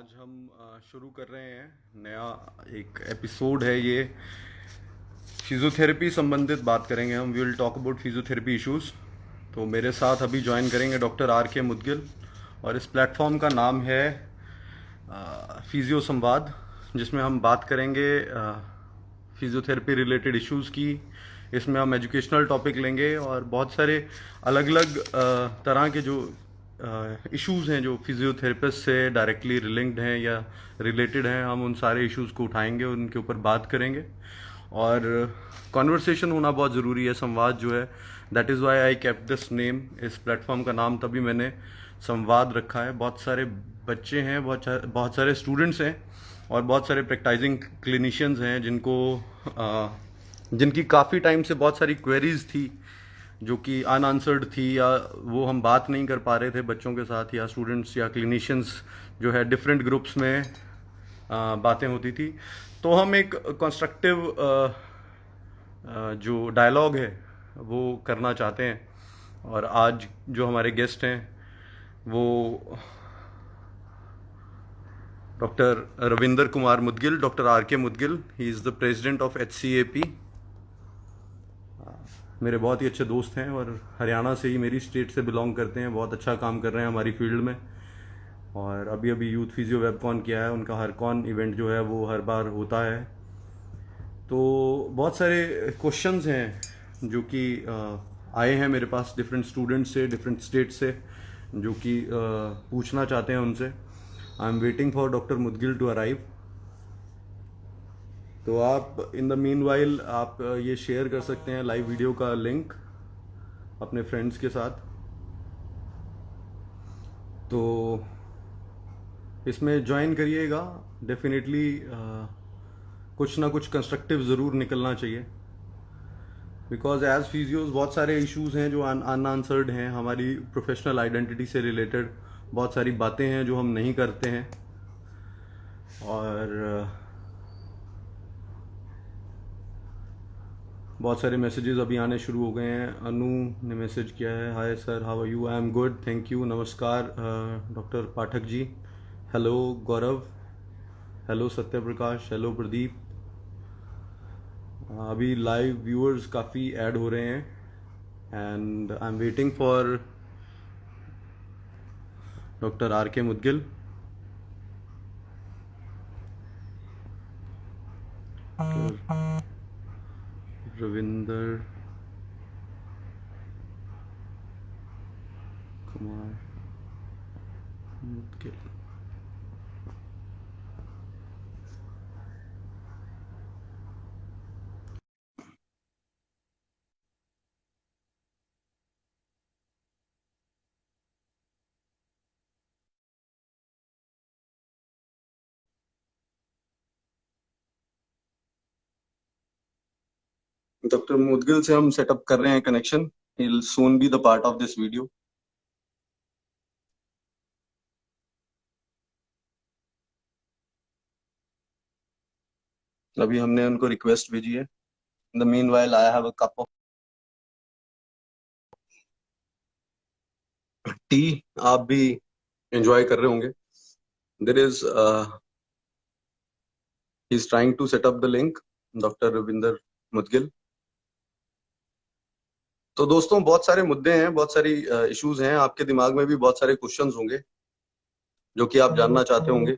आज हम शुरू कर रहे हैं नया एक एपिसोड है ये। फिजियोथेरेपी संबंधित बात करेंगे हम। We will talk about physiotherapy issues. तो मेरे साथ अभी ज्वाइन करेंगे डॉक्टर आर के मुदगिल, और इस प्लेटफॉर्म का नाम है फिजियो संवाद, जिसमें हम बात करेंगे फिजियोथेरेपी रिलेटेड इश्यूज़ की। इसमें हम एजुकेशनल टॉपिक लेंगे और बहुत सारे अलग अलग तरह के जो इश्यूज़ हैं जो फिजियोथेरेपिस्ट से डायरेक्टली लिंक्ड हैं या रिलेटेड हैं, हम उन सारे इश्यूज़ को उठाएंगे, उनके ऊपर बात करेंगे। और कॉन्वर्सेशन होना बहुत ज़रूरी है, संवाद जो है। That is why I kept this name. इस प्लेटफॉर्म का नाम तभी मैंने संवाद रखा है। बहुत सारे बच्चे हैं, बहुत सारे स्टूडेंट्स हैं और बहुत सारे प्रैक्टिसिंग क्लिनिशियंस हैं जिनकी काफ़ी टाइम से बहुत सारी क्वेरीज थी जो कि अनआंसर्ड थी, या वो हम बात नहीं कर पा रहे थे बच्चों के साथ, या स्टूडेंट्स या क्लिनिशियंस जो है डिफरेंट ग्रुप्स में बातें होती थी। तो हम एक कंस्ट्रक्टिव जो डायलॉग है वो करना चाहते हैं। और आज जो हमारे गेस्ट हैं वो doctor Ravinder Kumar Mudgil, doctor R K Mudgil. He is the president of HCAP। मेरे बहुत ही अच्छे दोस्त हैं और हरियाणा से ही, मेरी स्टेट से बिलोंग करते हैं। बहुत अच्छा काम कर रहे हैं हमारी फील्ड में। और अभी अभी यूथ फिजियो वेबकॉन किया है। उनका हरकॉन इवेंट जो है वो हर बार होता है। तो बहुत सारे क्वेश्चंस हैं जो कि आए हैं मेरे पास डिफरेंट स्टूडेंट से, डिफरेंट स्टेट से, जो कि पूछना चाहते हैं उनसे। I am waiting for doctor Mudgil to arrive. तो आप इन द मीन वाइल आप ये शेयर कर सकते हैं लाइव वीडियो का लिंक अपने फ्रेंड्स के साथ। तो इसमें ज्वाइन करिएगा। डेफिनेटली कुछ ना कुछ कंस्ट्रक्टिव ज़रूर निकलना चाहिए, बिकॉज एज फिजियोज बहुत सारे इश्यूज हैं जो अनआंसर्ड हैं। हमारी प्रोफेशनल आइडेंटिटी से रिलेटेड बहुत सारी बातें हैं जो हम नहीं करते हैं। और बहुत सारे मैसेजेस अभी आने शुरू हो गए हैं। अनु ने मैसेज किया है, hi sir, how are you? I am good, thank you. नमस्कार doctor Pathak ji. Hello Gaurav, hello Satya Prakash, hello Pradeep. अभी लाइव व्यूअर्स काफ़ी ऐड हो रहे हैं and I am waiting for doctor R K Mudgil. Ravinder Kumar Mudgil. Doctor Mudgil से हम सेटअप कर रहे हैं connection. He will soon be the part of this video. अभी हमने उनको रिक्वेस्ट भेजी है। In the meanwhile I have a cup of tea. आप भी एंजॉय कर रहे होंगे। There is he is trying to set up the link, doctor Ravinder Mudgil. तो दोस्तों, बहुत सारे मुद्दे हैं, बहुत सारी इश्यूज हैं। आपके दिमाग में भी बहुत सारे क्वेश्चंस होंगे जो कि आप जानना चाहते होंगे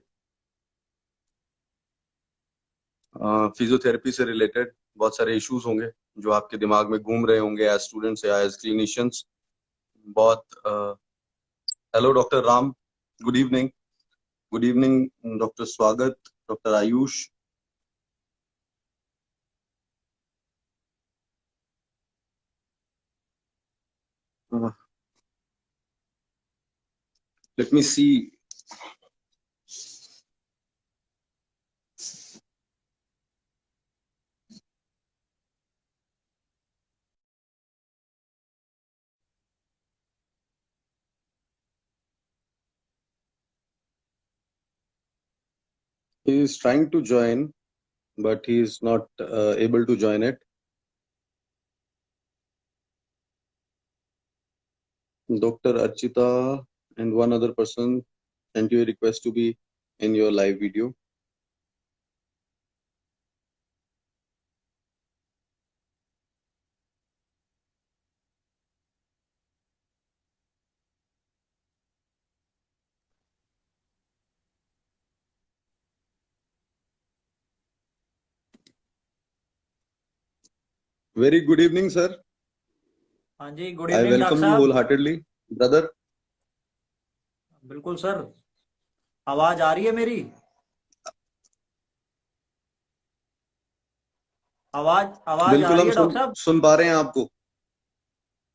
फिजियोथेरेपी से रिलेटेड। बहुत सारे इश्यूज होंगे जो आपके दिमाग में घूम रहे होंगे एज स्टूडेंट्स या एज क्लिनिशियंस। बहुत hello doctor Ram, good evening. Good evening doctor स्वागत, doctor Ayush. Let me see. He is trying to join, but he is not able to join it. Dr. Archita and one other person sent you a request to be in your live video. Very good evening, sir. हाँ जी, good I evening doctor welcome you साहब। wholeheartedly, brother. बिल्कुल sir, आवाज आ रही है मेरी? आवाज आवाज आ बिल्कुल रही हम है सुन डॉक्टर साहब? सुन पा रहे हैं आपको।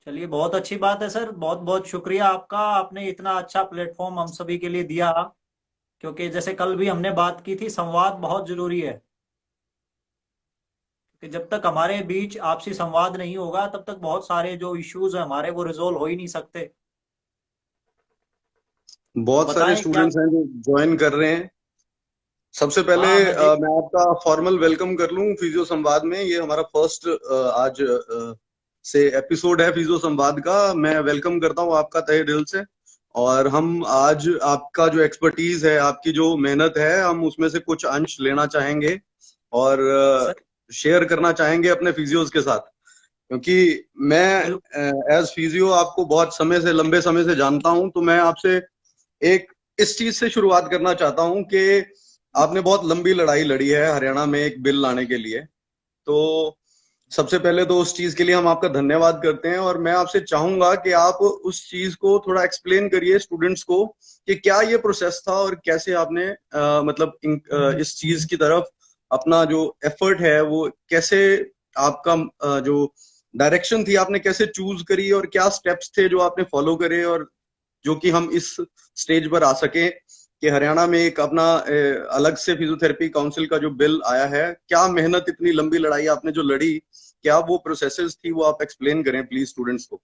चलिए, बहुत अच्छी बात है सर। बहुत बहुत शुक्रिया आपका, आपने इतना अच्छा प्लेटफॉर्म हम सभी के लिए दिया। क्योंकि जैसे कल भी हमने बात की थी, संवाद बहुत जरूरी है। कि जब तक हमारे बीच आपसी संवाद नहीं होगा, तब तक बहुत सारे जो इश्यूज हैं हमारे, वो रिजोल्व हो ही नहीं सकते। तो बहुत सारे बताएं क्या। स्टूडेंट्स हैं जो ज्वाइन कर रहे हैं। सबसे पहले हाँ, मैं देख। मैं आपका फॉर्मल वेलकम कर लूं फिजियो संवाद में। ये हमारा फर्स्ट आज से एपिसोड है फिजियो संवाद का। मैं वेलकम करता हूं आपका तहे दिल से। और हम आज आपका जो एक्सपर्टीज है, आपकी जो मेहनत है, हम उसमें से कुछ अंश लेना चाहेंगे और सर शेयर करना चाहेंगे अपने फिजियोज के साथ। क्योंकि मैं बिल्कुल। एज फिजियो आपको बहुत समय से, लंबे समय से जानता हूं, तो मैं आपसे एक इस चीज से शुरुआत करना चाहता हूं कि आपने बहुत लंबी लड़ाई लड़ी है हरियाणा में एक बिल लाने के लिए। तो सबसे पहले तो उस चीज के लिए हम आपका धन्यवाद करते हैं, और मैं आपसे चाहूंगा कि आप उस चीज को थोड़ा एक्सप्लेन करिए स्टूडेंट्स को कि क्या ये प्रोसेस था और कैसे आपने मतलब इस चीज की तरफ अपना जो एफर्ट है वो कैसे, आपका जो डायरेक्शन थी आपने कैसे चूज करी, और क्या स्टेप्स थे जो आपने फॉलो करे, और जो कि हम इस स्टेज पर आ सके कि हरियाणा में एक अपना अलग से फिजियोथेरेपी काउंसिल का जो बिल आया है। क्या मेहनत, इतनी लंबी लड़ाई आपने जो लड़ी, क्या वो प्रोसेसेस थी, वो आप एक्सप्लेन करें प्लीज स्टूडेंट्स को।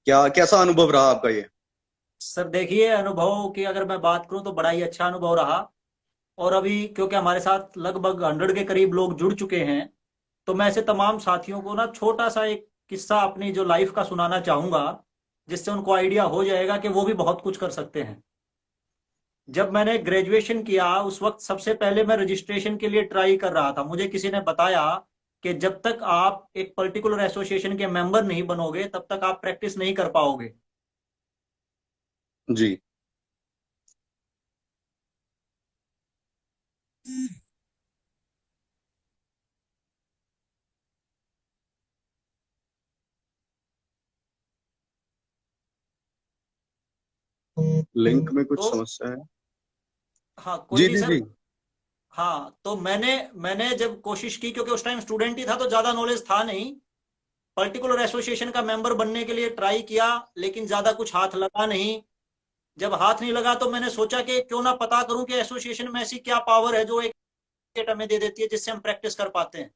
क्या कैसा अनुभव रहा आपका ये? सर देखिए, अनुभव की अगर मैं बात करूं तो बड़ा ही अच्छा अनुभव रहा। और अभी क्योंकि हमारे साथ लगभग 100 के करीब लोग जुड़ चुके हैं, तो मैं ऐसे तमाम साथियों को ना छोटा सा एक किस्सा अपनी जो लाइफ का सुनाना चाहूंगा, जिससे उनको आइडिया हो जाएगा कि वो भी बहुत कुछ कर सकते हैं। जब मैंने ग्रेजुएशन किया, उस वक्त सबसे पहले मैं रजिस्ट्रेशन के लिए ट्राई कर रहा था। मुझे किसी ने बताया कि जब तक आप एक पर्टिकुलर एसोसिएशन के मेंबर नहीं बनोगे, तब तक आप प्रैक्टिस नहीं कर पाओगे। जी। लिंक में कुछ तो समस्या है? हाँ, कोई जी नहीं जी सर। जी। हाँ, तो मैंने मैंने जब कोशिश की, क्योंकि उस टाइम स्टूडेंट ही था तो ज्यादा नॉलेज था नहीं। पर्टिकुलर एसोसिएशन का मेंबर बनने के लिए ट्राई किया, लेकिन ज्यादा कुछ हाथ लगा नहीं। जब हाथ नहीं लगा तो मैंने सोचा कि क्यों ना पता करूं कि एसोसिएशन में ऐसी क्या पावर है जो एक टिकट हमें दे देती है, जिससे हम प्रैक्टिस कर पाते हैं।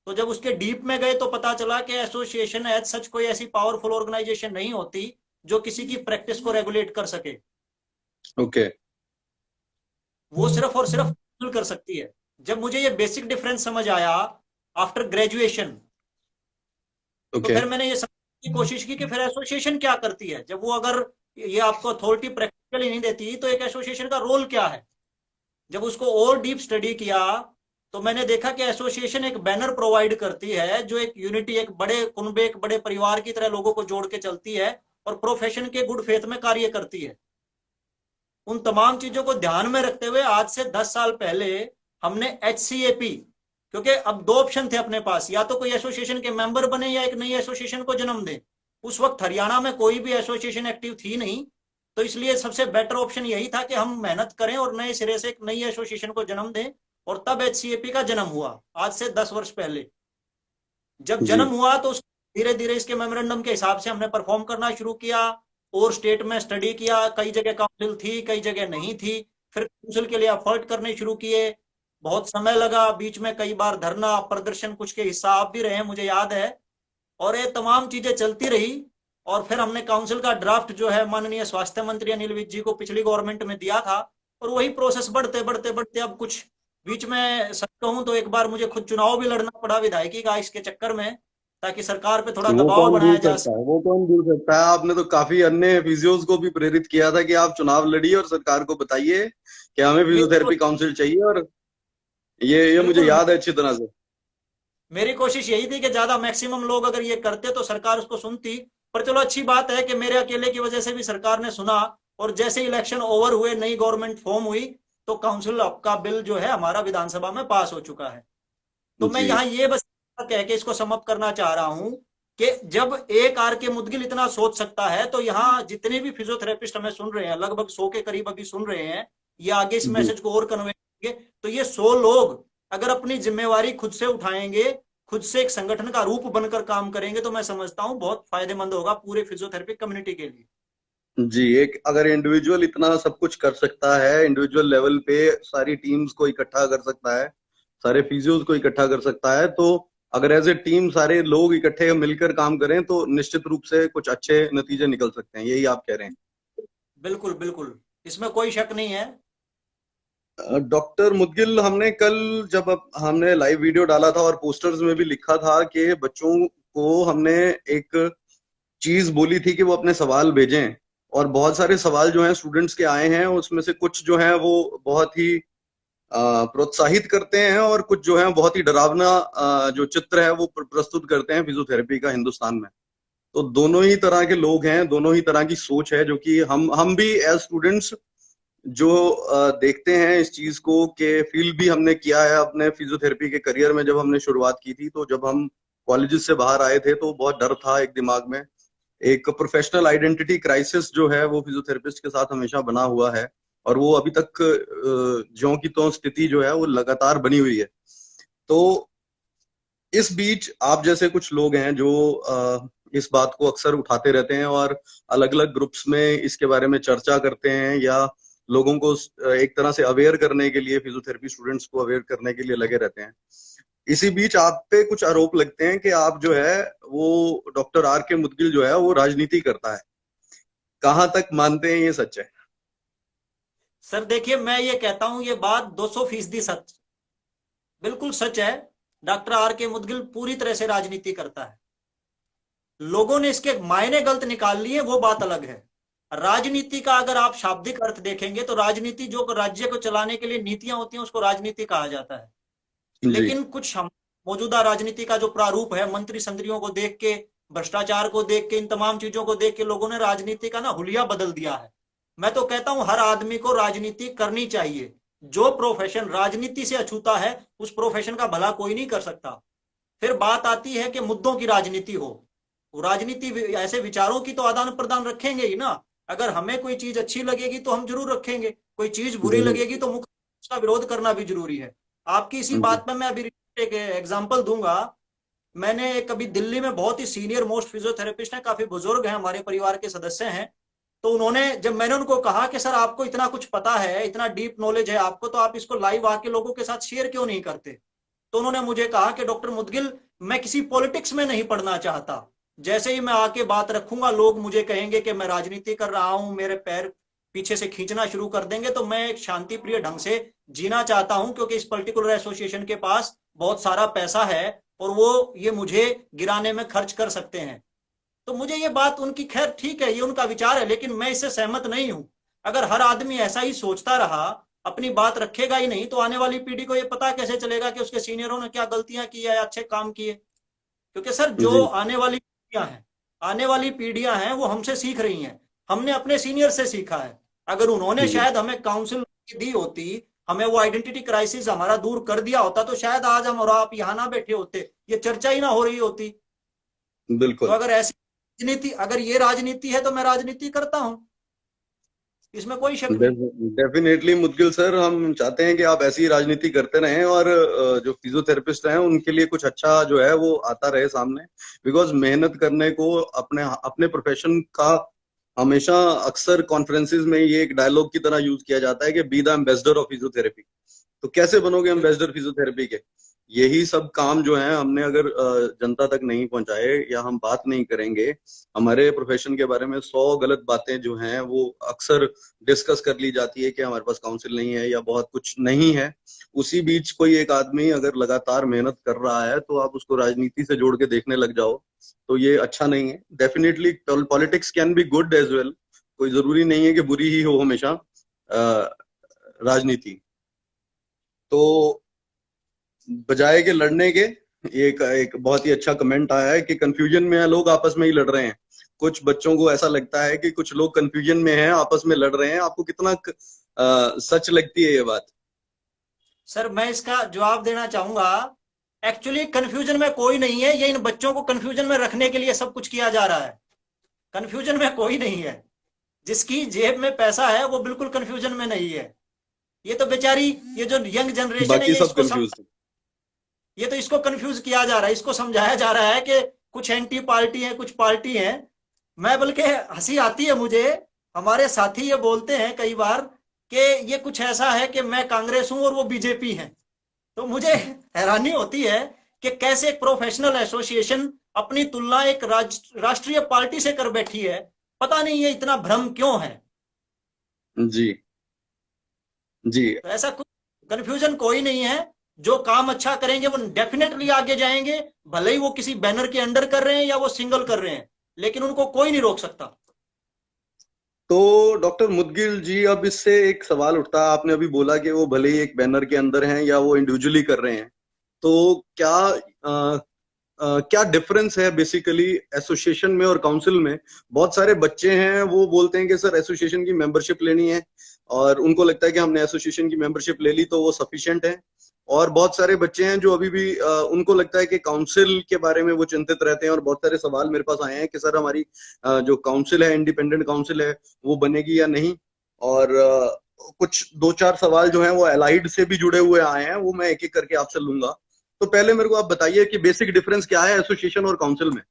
तो जब उसके डीप में गए तो पता चला कि एसोसिएशन एज सच कोई ऐसी पावरफुल ऑर्गेनाइजेशन नहीं होती जो किसी की प्रैक्टिस को रेगुलेट कर सके। ओके। वो सिर्फ और सिर्फ कर सकती है। जब मुझे ये बेसिक डिफरेंस समझ आया आफ्टर ग्रेजुएशन, तो ओके। फिर मैंने ये समझने की कोशिश की कि फिर एसोसिएशन क्या करती है। जब वो अगर ये आपको अथॉरिटी प्रैक्टिकली नहीं देती, तो एक एसोसिएशन का रोल क्या है। जब उसको और डीप स्टडी किया, तो मैंने देखा कि एसोसिएशन एक बैनर प्रोवाइड करती है, जो एक यूनिटी, एक बड़े कुनबे, एक बड़े परिवार की तरह लोगों को जोड़ के चलती है और प्रोफेशन के गुड फेथ में कार्य करती है। उन तमाम चीजों को ध्यान में रखते हुए आज से 10 साल पहले हमने HCAP, क्योंकि अब दो ऑप्शन थे अपने पास, या तो कोई एसोसिएशन के मेंबर बने या एक नई एसोसिएशन को जन्म दे। उस वक्त हरियाणा में कोई भी एसोसिएशन एक्टिव थी नहीं, तो इसलिए सबसे बेटर ऑप्शन यही था कि हम मेहनत करें और नए सिरे से एक नई एसोसिएशन को जन्म दें। और तब HCAP का जन्म हुआ, आज से 10 वर्ष पहले। जब जी। जन्म हुआ तो धीरे धीरे इसके मेमोरेंडम के हिसाब से हमने परफॉर्म करना शुरू किया। और स्टेट में स्टडी किया, कई जगह काउंसिल थी, कई जगह नहीं थी। फिर काउंसिल के लिए एफर्ट करने शुरू किए। बहुत समय लगा, बीच में कई बार धरना प्रदर्शन, कुछ के हिस्सा आप भी रहे, मुझे याद है। और ये तमाम चीजें चलती रही। और फिर हमने काउंसिल का ड्राफ्ट जो है माननीय स्वास्थ्य मंत्री अनिल विज जी को पिछली गवर्नमेंट में दिया था। और वही प्रोसेस बढ़ते बढ़ते बढ़ते अब कुछ बीच में सच कहूं तो एक बार मुझे खुद चुनाव भी लड़ना पड़ा विधायकी का इसके चक्कर में। ताकि सरकार पे थोड़ा वो दबाव कौन भूल बनाया जा सकता है, वो कौन भूल सकता है। आपने तो काफी अन्य फिजियोज को भी प्रेरित किया था कि आप चुनाव लड़िए और सरकार को बताइए कि हमें सके। फिजियोथेरेपी काउंसिल चाहिए। और ये मुझे बिल्कुल। याद है अच्छी तरह से। मेरी कोशिश यही थी कि ज्यादा मैक्सिमम लोग अगर ये करते तो सरकार उसको सुनती। पर चलो अच्छी बात है कि मेरे अकेले की वजह से भी सरकार ने सुना। और जैसे इलेक्शन ओवर हुए, नई गवर्नमेंट फॉर्म हुई, तो काउंसिल का बिल जो है हमारा विधानसभा में पास हो चुका है। तो मैं जी यहाँ ये बस कह के इसको समाप्त करना चाह रहा हूं कि जब एक आर के मुदगिल इतना सोच सकता है, तो यहाँ जितने भी फिजियोथेरेपिस्ट हमें सुन रहे हैं, लगभग 100 के करीब अभी सुन रहे हैं, ये आगे इस जी मैसेज को और कन्वे करेंगे। तो ये 100 लोग अगर अपनी जिम्मेवारी खुद से उठाएंगे, खुद से एक संगठन का रूप बनकर काम करेंगे, तो मैं समझता हूं बहुत फायदेमंद होगा पूरे फिजियोथेरेपी कम्युनिटी के लिए। जी। एक अगर इंडिविजुअल इतना सब कुछ कर सकता है, इंडिविजुअल लेवल पे सारी टीम्स को इकट्ठा कर सकता है, सारे फिजियोज को इकट्ठा कर सकता है, तो अगर एज ए टीम सारे लोग इकट्ठे मिलकर काम करें तो निश्चित रूप से कुछ अच्छे नतीजे निकल सकते हैं। यही आप कह रहे हैं। बिल्कुल बिल्कुल, इसमें कोई शक नहीं है। डॉक्टर मुदगिल, हमने कल जब हमने लाइव वीडियो डाला था और पोस्टर्स में भी लिखा था कि बच्चों को हमने एक चीज बोली थी कि वो अपने सवाल भेजें, और बहुत सारे सवाल जो हैं स्टूडेंट्स के आए हैं, उसमें से कुछ जो हैं वो बहुत ही प्रोत्साहित करते हैं और कुछ जो है बहुत ही डरावना जो चित्र है वो प्रस्तुत करते हैं फिजियोथेरेपी का हिंदुस्तान में। तो दोनों ही तरह के लोग हैं, दोनों ही तरह की सोच है, जो कि हम भी एज स्टूडेंट्स जो देखते हैं इस चीज को, कि फील भी हमने किया है अपने फिजियोथेरेपी के करियर में। जब हमने शुरुआत की थी तो जब हम कॉलेजेस से बाहर आए थे तो बहुत डर था एक दिमाग में, एक प्रोफेशनल आइडेंटिटी क्राइसिस जो है वो फिजियोथेरेपिस्ट के साथ हमेशा बना हुआ है, और वो अभी तक ज्यों की त्यों स्थिति जो है वो लगातार बनी हुई है। तो इस बीच आप जैसे कुछ लोग हैं जो इस बात को अक्सर उठाते रहते हैं और अलग अलग ग्रुप्स में इसके बारे में चर्चा करते हैं, या लोगों को एक तरह से अवेयर करने के लिए, फिजियोथेरेपी स्टूडेंट्स को अवेयर करने के लिए लगे रहते हैं। इसी बीच आप पे कुछ आरोप लगते हैं कि आप जो है वो डॉक्टर आर के मुदगिल जो है वो राजनीति करता है। कहाँ तक मानते हैं ये सच है? सर देखिए, मैं ये कहता हूं, ये बात 200% सच, बिल्कुल सच है। डॉक्टर आर के मुदगिल पूरी तरह से राजनीति करता है। लोगों ने इसके मायने गलत निकाल लिए, वो बात अलग है। राजनीति का अगर आप शाब्दिक अर्थ देखेंगे तो राजनीति, जो राज्य को चलाने के लिए नीतियां होती हैं, उसको राजनीति कहा जाता है। जी लेकिन कुछ मौजूदा राजनीति का जो प्रारूप है, मंत्री संतरियों को देख के, भ्रष्टाचार को देख के, इन तमाम चीजों को देख के लोगों ने राजनीति का ना हुलिया बदल दिया है। मैं तो कहता हूं हर आदमी को राजनीति करनी चाहिए। जो प्रोफेशन राजनीति से अछूता है, उस प्रोफेशन का भला कोई नहीं कर सकता। फिर बात आती है कि मुद्दों की राजनीति हो। राजनीति ऐसे विचारों की तो आदान प्रदान रखेंगे ही ना। अगर हमें कोई चीज अच्छी लगेगी तो हम जरूर रखेंगे, कोई चीज बुरी जरूर। लगेगी तो मुख्य उसका विरोध करना भी जरूरी है। आपकी इसी जी बात में मैं अभी एक एग्जांपल दूंगा। मैंने कभी दिल्ली में, बहुत ही सीनियर मोस्ट फिजियोथेरेपिस्ट हैं, काफी बुजुर्ग हैं, हमारे परिवार के सदस्य हैं। तो उन्होंने, जब मैंने उनको कहा कि सर आपको इतना कुछ पता है, इतना डीप नॉलेज है आपको, तो आप इसको लाइव आके लोगों के साथ शेयर क्यों नहीं करते? तो उन्होंने मुझे कहा कि डॉक्टर मुदगिल, मैं किसी पॉलिटिक्स में नहीं पढ़ना चाहता। जैसे ही मैं आके बात रखूंगा, लोग मुझे कहेंगे कि मैं राजनीति कर रहा हूं, मेरे पैर पीछे से खींचना शुरू कर देंगे। तो मैं एक शांति प्रिय ढंग से जीना चाहता हूं, क्योंकि इस पर्टिकुलर एसोसिएशन के पास बहुत सारा पैसा है और वो ये मुझे गिराने में खर्च कर सकते हैं। तो मुझे ये बात उनकी, खैर ठीक है, ये उनका विचार है, लेकिन मैं इससे सहमत नहीं हूं। अगर हर आदमी ऐसा ही सोचता रहा, अपनी बात रखेगा ही नहीं, तो आने वाली पीढ़ी को ये पता कैसे चलेगा कि उसके सीनियरों ने क्या गलतियां की है या अच्छे काम किए? क्योंकि सर जो जी आने वाली पीढ़ियां हैं, आने वाली पीढ़ियां हैं, वो हमसे सीख रही हैं। हमने अपने सीनियर से सीखा है। अगर उन्होंने जी शायद हमें काउंसिल दी होती, हमें वो आइडेंटिटी क्राइसिस हमारा दूर कर दिया होता, तो शायद आज हम और आप यहाँ ना बैठे होते, ये चर्चा ही ना हो रही होती। तो बिल्कुल। अगर ऐसी राजनीति, अगर ये राजनीति है, तो मैं राजनीति करता हूं, इसमें कोई शक नहीं। डेफिनेटली मुदगिल सर, हम चाहते हैं कि आप ऐसी राजनीति करते रहें और जो फिजियोथेरेपिस्ट हैं उनके लिए कुछ अच्छा जो है वो आता रहे सामने। बिकॉज मेहनत करने को, अपने अपने प्रोफेशन का हमेशा अक्सर कॉन्फ्रेंसिस में ये एक डायलॉग की तरह यूज किया जाता है कि be the ambassador of physiotherapy. तो कैसे बनोगे एम्बेसडर फिजियोथेरेपी के? यही सब काम जो है हमने अगर जनता तक नहीं पहुंचाए या हम बात नहीं करेंगे, हमारे प्रोफेशन के बारे में 100 गलत बातें जो हैं वो अक्सर डिस्कस कर ली जाती है कि हमारे पास काउंसिल नहीं है या बहुत कुछ नहीं है। उसी बीच कोई एक आदमी अगर लगातार मेहनत कर रहा है तो आप उसको राजनीति से जोड़ के देखने लग जाओ तो ये अच्छा नहीं है। Definitely politics can be good as well, कोई जरूरी नहीं है कि बुरी ही हो हमेशा राजनीति। तो बजाय के लड़ने के, एक एक बहुत ही अच्छा कमेंट आया है कि कंफ्यूजन में है, लोग आपस में ही लड़ रहे हैं। कुछ बच्चों को ऐसा लगता है कि कुछ लोग कंफ्यूजन में हैं, आपस में लड़ रहे हैं। आपको कितना सच लगती है ये बात? सर मैं इसका जवाब देना चाहूंगा। एक्चुअली कंफ्यूजन में कोई नहीं है, ये इन बच्चों को कंफ्यूजन में रखने के लिए सब कुछ किया जा रहा है। कंफ्यूजन में कोई नहीं है। जिसकी जेब में पैसा है वो बिल्कुल कंफ्यूजन में नहीं है। ये तो बेचारी, ये जो यंग जनरेशन है बाकी सब ये कंफ्यूज। इसको कंफ्यूज किया जा रहा है, इसको समझाया जा रहा है कि कुछ एंटी पार्टी है, कुछ पार्टी है। मैं बल्कि हंसी आती है मुझे, हमारे साथी ये बोलते हैं कई बार कि ये कुछ ऐसा है कि मैं कांग्रेस हूं और वो बीजेपी है। तो मुझे हैरानी होती है कि कैसे एक प्रोफेशनल एसोसिएशन अपनी तुलना एक राष्ट्रीय पार्टी से कर बैठी है। पता नहीं ये इतना भ्रम क्यों है। जी जी। तो ऐसा कुछ कंफ्यूजन कोई नहीं है। जो काम अच्छा करेंगे वो डेफिनेटली आगे जाएंगे, भले ही वो किसी बैनर के अंडर कर रहे हैं या वो सिंगल कर रहे हैं, लेकिन उनको कोई नहीं रोक सकता। तो डॉक्टर मुदगिल जी, अब इससे एक सवाल उठता है, आपने अभी बोला कि वो भले ही एक बैनर के अंदर हैं या वो इंडिविजुअली कर रहे हैं, तो क्या डिफरेंस है बेसिकली एसोसिएशन में और काउंसिल में? बहुत सारे बच्चे हैं वो बोलते हैं कि सर एसोसिएशन की मेंबरशिप लेनी है, और उनको लगता है कि हमने एसोसिएशन की मेंबरशिप ले ली तो वो सफिशिएंट है। और बहुत सारे बच्चे हैं जो अभी भी उनको लगता है कि काउंसिल के बारे में वो चिंतित रहते हैं, और बहुत सारे सवाल मेरे पास आए हैं कि सर हमारी जो काउंसिल है, इंडिपेंडेंट काउंसिल है, वो बनेगी या नहीं। और कुछ 2-4 सवाल जो हैं वो एलाइड से भी जुड़े हुए आए हैं, वो मैं एक एक करके आपसे लूंगा। तो पहले मेरे को आप बताइए कि बेसिक डिफरेंस क्या है एसोसिएशन और काउंसिल में?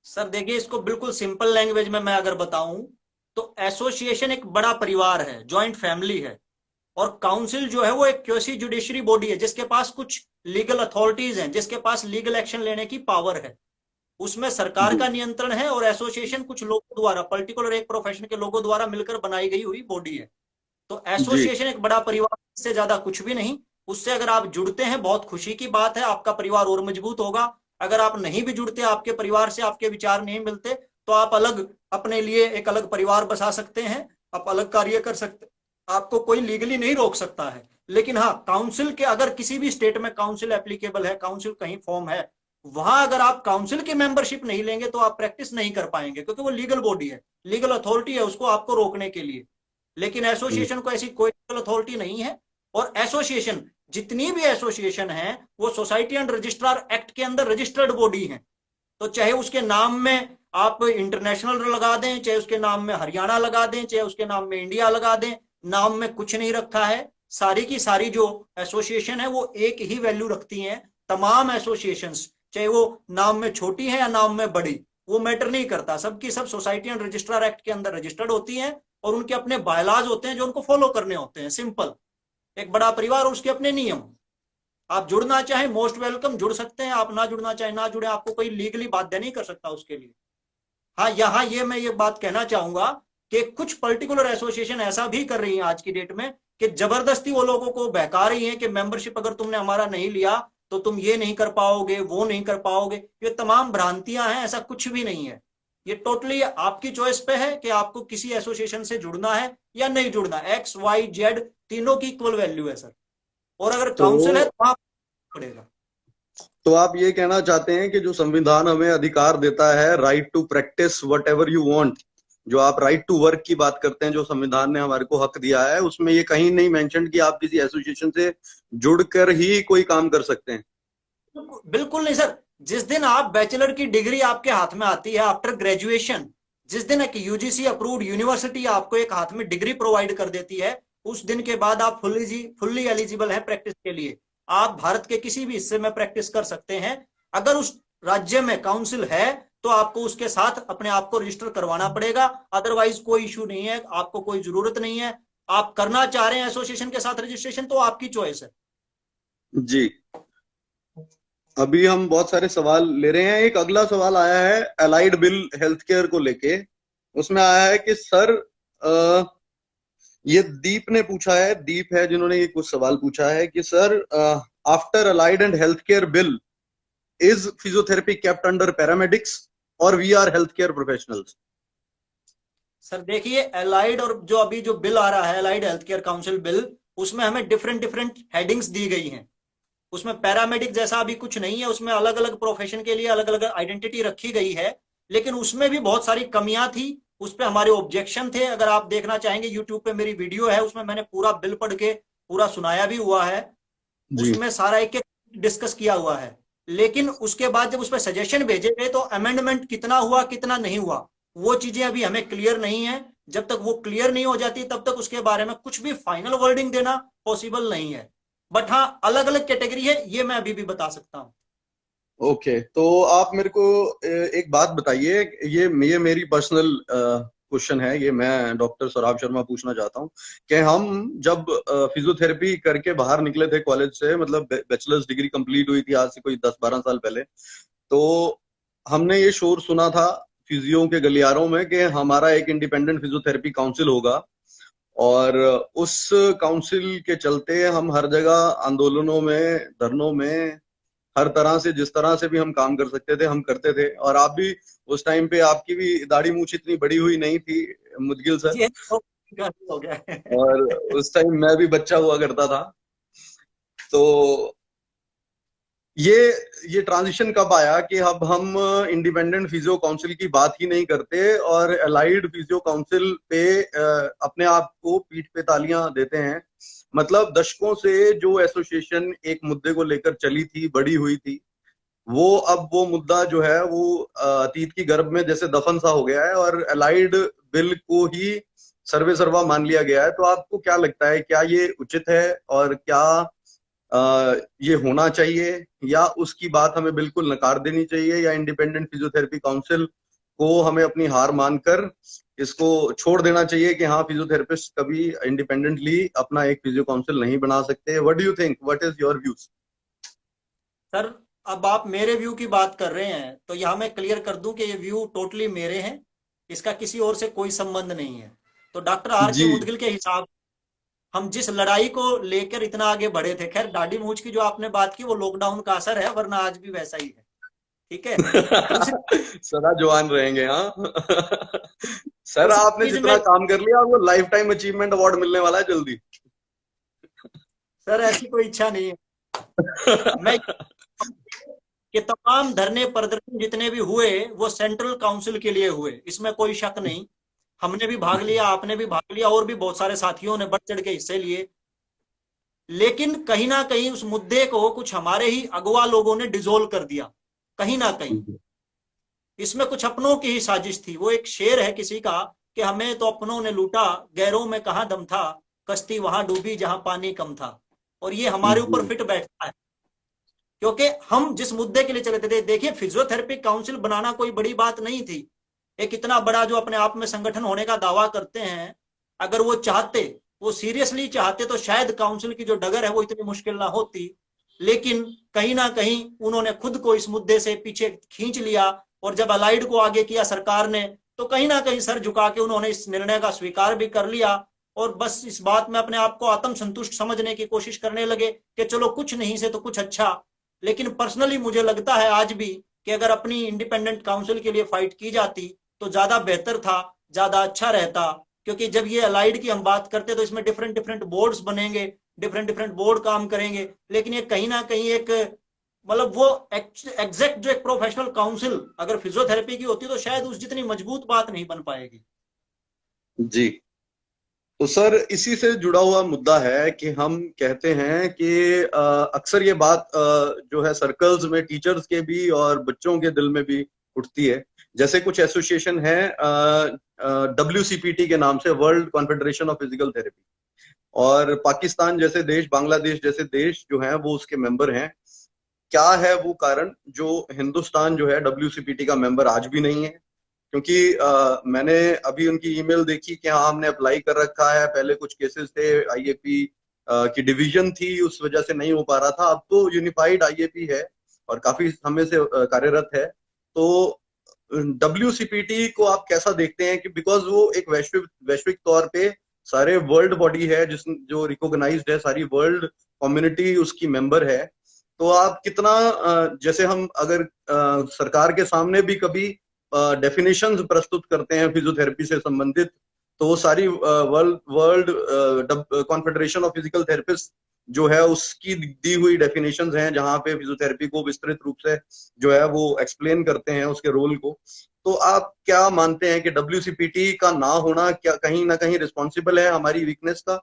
सर देखिए, इसको बिल्कुल सिंपल लैंग्वेज में मैं अगर बताऊं तो एसोसिएशन एक बड़ा परिवार है, जॉइंट फैमिली है। और काउंसिल जो है वो एक क्वेसी जुडिशरी बॉडी है, जिसके पास कुछ लीगल अथॉरिटीज हैं, जिसके पास लीगल एक्शन लेने की पावर है। उसमें सरकार जी का नियंत्रण है, और एसोसिएशन कुछ लोगों द्वारा, पर्टिकुलर एक प्रोफेशन के लोगों द्वारा मिलकर बनाई गई हुई बॉडी है। तो जी। एसोसिएशन एक बड़ा परिवार से ज्यादा कुछ भी नहीं। उससे अगर आप जुड़ते हैं बहुत खुशी की बात है, आपका परिवार और मजबूत होगा। अगर आप नहीं भी जुड़ते, आपके परिवार से आपके विचार नहीं मिलते, तो आप अलग अपने लिए एक अलग परिवार बसा सकते हैं, आप अलग कार्य कर सकते, आपको कोई लीगली नहीं रोक सकता है। लेकिन हाँ, काउंसिल के अगर किसी भी स्टेट में काउंसिल एप्लीकेबल है, काउंसिल कहीं फॉर्म है, वहां अगर आप काउंसिल की मेंबरशिप नहीं लेंगे तो आप प्रैक्टिस नहीं कर पाएंगे, क्योंकि वो लीगल बॉडी है, लीगल अथॉरिटी है उसको आपको रोकने के लिए। लेकिन एसोसिएशन को ऐसी कोई अथॉरिटी नहीं है। और एसोसिएशन, जितनी भी एसोसिएशन है, वो सोसाइटी एंड रजिस्ट्रार एक्ट के अंदर रजिस्टर्ड बॉडी है। तो चाहे उसके नाम में आप इंटरनेशनल लगा दें, चाहे उसके नाम में हरियाणा लगा दें, चाहे उसके नाम में इंडिया लगा दें, नाम में कुछ नहीं रखा है। सारी की सारी जो एसोसिएशन है वो एक ही वैल्यू रखती हैं। तमाम एसोसिएशंस, चाहे वो नाम में छोटी है या नाम में बड़ी, वो मैटर नहीं करता, सबकी सब सोसाइटी एंड रजिस्ट्रार एक्ट के अंदर रजिस्टर्ड होती हैं। और उनके अपने बायलाज होते हैं जो उनको फॉलो करने होते हैं। सिंपल, एक बड़ा परिवार और उसके अपने नियम। आप जुड़ना चाहें मोस्ट वेलकम, जुड़ सकते हैं। आप ना जुड़ना चाहें ना जुड़े, आपको कोई लीगली बाध्य नहीं कर सकता उसके लिए। हाँ, यहाँ ये मैं ये बात कहना चाहूंगा कि कुछ पर्टिकुलर एसोसिएशन ऐसा भी कर रही है आज की डेट में कि जबरदस्ती वो लोगों को बहका रही है कि मेंबरशिप अगर तुमने हमारा नहीं लिया तो तुम ये नहीं कर पाओगे, वो नहीं कर पाओगे। ये तमाम भ्रांतियां हैं, ऐसा कुछ भी नहीं है। ये टोटली आपकी चॉइस पे है कि आपको किसी एसोसिएशन से जुड़ना है या नहीं जुड़ना। एक्स वाई जेड तीनों की इक्वल वैल्यू है सर। और अगर तो काउंसिल है तो आप पड़ेगा। तो आप ये कहना चाहते हैं कि जो संविधान हमें अधिकार देता है, right to practise whatever you want, जो आप राइट टू वर्क की बात करते हैं, जो संविधान ने हमारे को हक दिया है, उसमें ये कहीं नहीं मेंशन कि आप किसी एसोसिएशन से जुड़कर ही कोई काम कर सकते हैं? बिल्कुल नहीं सर। जिस दिन आप बैचलर की डिग्री आपके हाथ में आती है आफ्टर ग्रेजुएशन, जिस दिन एक यूजीसी अप्रूव्ड यूनिवर्सिटी आपको एक हाथ में डिग्री प्रोवाइड कर देती है, उस दिन के बाद आप फुल्ली एलिजिबल है प्रैक्टिस के लिए। आप भारत के किसी भी हिस्से में प्रैक्टिस कर सकते हैं। अगर उस राज्य में काउंसिल है तो आपको उसके साथ अपने आप को रजिस्टर करवाना पड़ेगा, अदरवाइज कोई इशू नहीं है, आपको कोई जरूरत नहीं है। आप करना चाह रहे हैं एसोसिएशन के साथ रजिस्ट्रेशन तो आपकी चॉइस है। जी। अभी हम बहुत सारे सवाल ले रहे हैं। एक अगला सवाल आया है अलाइड बिल हेल्थ केयर को लेके। उसमें आया है कि सर, ये दीप ने पूछा है, दीप है जिन्होंने ये कुछ सवाल पूछा है कि sir, after allied and health care bill, is physiotherapy kept under paramedics और we are health care professionals? Sir देखिए, एलाइड और जो अभी जो बिल आ रहा है, allied health care council bill, उसमें हमें डिफरेंट डिफरेंट हेडिंग्स दी गई हैं। उसमें पैरामेडिक जैसा अभी कुछ नहीं है, उसमें अलग अलग प्रोफेशन के लिए अलग अलग आइडेंटिटी रखी गई है। लेकिन उसमें भी बहुत सारी कमियां थी, उस पर हमारे ऑब्जेक्शन थे। अगर आप देखना चाहेंगे, यूट्यूब पे मेरी वीडियो है, उसमें मैंने पूरा बिल पढ़ के पूरा सुनाया भी हुआ है। जी। उसमें सारा एक एक डिस्कस किया हुआ है। लेकिन उसके बाद जब उस पर सजेशन भेजे गए तो अमेंडमेंट कितना हुआ कितना नहीं हुआ, वो चीजें अभी हमें क्लियर नहीं है। जब तक वो क्लियर नहीं हो जाती तब तक उसके बारे में कुछ भी फाइनल वर्डिंग देना पॉसिबल नहीं है। बट हाँ, अलग अलग कैटेगरी है, ये मैं अभी भी बता सकता हूँ। ओके, तो आप मेरे को एक बात बताइए। ये मेरी पर्सनल क्वेश्चन है, ये मैं डॉक्टर सौरभ शर्मा पूछना चाहता हूँ कि हम जब फिजियोथेरेपी करके बाहर निकले थे कॉलेज से, मतलब बैचलर्स डिग्री कंप्लीट हुई थी आज से कोई 10-12 साल पहले, तो हमने ये शोर सुना था फिजियो के गलियारों में कि हमारा एक इंडिपेंडेंट फिजियोथेरेपी काउंसिल होगा। और उस काउंसिल के चलते हम हर जगह आंदोलनों में, धरनों में, हर तरह से, जिस तरह से भी हम काम कर सकते थे हम करते थे। और आप भी उस टाइम पे, आपकी भी दाढ़ी मूछ इतनी बड़ी हुई नहीं थी, मुदगिल सर। ये तो हो गया है। और उस टाइम मैं भी बच्चा हुआ करता था। तो ये ये ट्रांजिशन कब आया कि अब हम इंडिपेंडेंट फिजियो काउंसिल की बात ही नहीं करते और अलाइड फिजियो काउंसिल पे अपने आप को पीठ पे तालियां देते हैं? मतलब दशकों से जो एसोसिएशन एक मुद्दे को लेकर चली थी, बड़ी हुई थी, वो अब वो मुद्दा जो है वो अतीत की गर्भ में जैसे दफन सा हो गया है और अलाइड बिल को ही सर्वे सर्वा मान लिया गया है। तो आपको क्या लगता है, क्या ये उचित है और क्या ये होना चाहिए, या उसकी बात हमें बिल्कुल नकार देनी चाहिए, या इंडिपेंडेंट फिजियोथेरेपी काउंसिल को हमें अपनी हार मानकर इसको छोड़ देना चाहिए कि हाँ, फिजियोथेरेपिस्ट कभी इंडिपेंडेंटली अपना एक फिजियो काउंसिल नहीं बना सकते? What do you think, what is your views? Sir, अब आप मेरे व्यू की बात कर रहे हैं तो यहाँ मैं क्लियर कर दूं कि ये व्यू टोटली मेरे हैं, इसका किसी और से कोई संबंध नहीं है। तो डॉक्टर आर के जी। मुदगिल के हिसाब, हम जिस लड़ाई को लेकर इतना आगे बढ़े थे, खैर दाढ़ी मूंछ की जो आपने बात की वो लॉकडाउन का असर है, वरना आज भी वैसा ही है। ठीक है। दूसरी सदा जवान रहेंगे, हाँ। सर, दूसरी आपने चीज जितना में, काम कर लिया आपको लाइफ टाइम अचीवमेंट अवार्ड मिलने वाला है जल्दी। सर ऐसी कोई इच्छा नहीं है। मैं कि तमाम धरने प्रदर्शन जितने भी हुए वो सेंट्रल काउंसिल के लिए हुए, इसमें कोई शक नहीं। हमने भी भाग लिया, आपने भी भाग लिया, और भी बहुत सारे साथियों ने बढ़ चढ़ के हिस्से लिए। लेकिन कहीं ना कहीं उस मुद्दे को कुछ हमारे ही अगुवा लोगों ने डिजोल्व कर दिया, कहीं ना कहीं। इसमें कुछ अपनों की ही साजिश थी। वो एक शेर है किसी का कि हमें तो अपनों ने लूटा, गैरों में कहां दम था, कश्ती वहां डूबी जहां पानी कम था। और ये हमारे ऊपर जी। फिट बैठता है, क्योंकि हम जिस मुद्दे के लिए चले थे, देखिए फिजियोथेरेपी काउंसिल बनाना कोई बड़ी बात नहीं थी। एक इतना बड़ा जो अपने आप में संगठन होने का दावा करते हैं, अगर वो चाहते, वो सीरियसली चाहते, तो शायद काउंसिल की जो डगर है वो इतनी मुश्किल ना होती। लेकिन कहीं ना कहीं उन्होंने खुद को इस मुद्दे से पीछे खींच लिया। और जब अलाइड को आगे किया सरकार ने, तो कहीं ना कहीं सर झुका के उन्होंने इस निर्णय का स्वीकार भी कर लिया। और बस इस बात में अपने आप को आत्मसंतुष्ट समझने की कोशिश करने लगे कि चलो कुछ नहीं से तो कुछ अच्छा। लेकिन पर्सनली मुझे लगता है आज भी कि अगर अपनी इंडिपेंडेंट काउंसिल के लिए फाइट की जाती तो ज्यादा बेहतर था, ज्यादा अच्छा रहता। क्योंकि जब ये अलाइड की हम बात करते तो इसमें डिफरेंट डिफरेंट बोर्ड्स बनेंगे, डिफरेंट डिफरेंट बोर्ड काम करेंगे। लेकिन ये कहीं ना कहीं एक, मतलब वो एग्जैक्ट जो एक प्रोफेशनल काउंसिल अगर फिजियोथेरेपी की होती तो शायद उस जितनी मजबूत बात नहीं बन पाएगी। जी। तो सर, इसी से जुड़ा हुआ मुद्दा है कि हम कहते हैं कि अक्सर ये बात जो है सर्कल्स में टीचर्स के भी और बच्चों के दिल में भी उठती है। जैसे कुछ एसोसिएशन है WCPT के नाम से, world confederation of physical therapy, और पाकिस्तान जैसे देश, बांग्लादेश जैसे देश जो हैं वो उसके मेंबर हैं। क्या है वो कारण जो हिंदुस्तान जो है WCPT का मेंबर आज भी नहीं है? क्योंकि मैंने अभी उनकी ईमेल देखी कि हाँ, हमने अप्लाई कर रखा है, पहले कुछ केसेस थे, आईएपी की डिवीजन थी, उस वजह से नहीं हो पा रहा था, अब तो यूनिफाइड आईएपी है। और काफी समय से कार्यरत है। तो WCPT को आप कैसा देखते हैं कि बिकॉज वो एक वैश्विक वैश्विक तौर पे सारे वर्ल्ड बॉडी है जिस जो रिकॉग्नाइज्ड है, सारी वर्ल्ड कम्युनिटी उसकी मेंबर है। तो आप कितना जैसे हम अगर सरकार के सामने भी कभी डेफिनेशंस प्रस्तुत करते हैं फिजियोथेरेपी से संबंधित, तो वो सारी world world confederation of physical therapist जो है उसकी दी हुई डेफिनेशंस हैं जहां पे फिजियोथेरेपी को विस्तृत रूप से जो है वो एक्सप्लेन करते हैं उसके रोल को। तो आप क्या मानते हैं कि WCPT का ना होना क्या कहीं ना कहीं रिस्पॉन्सिबल है हमारी वीकनेस का,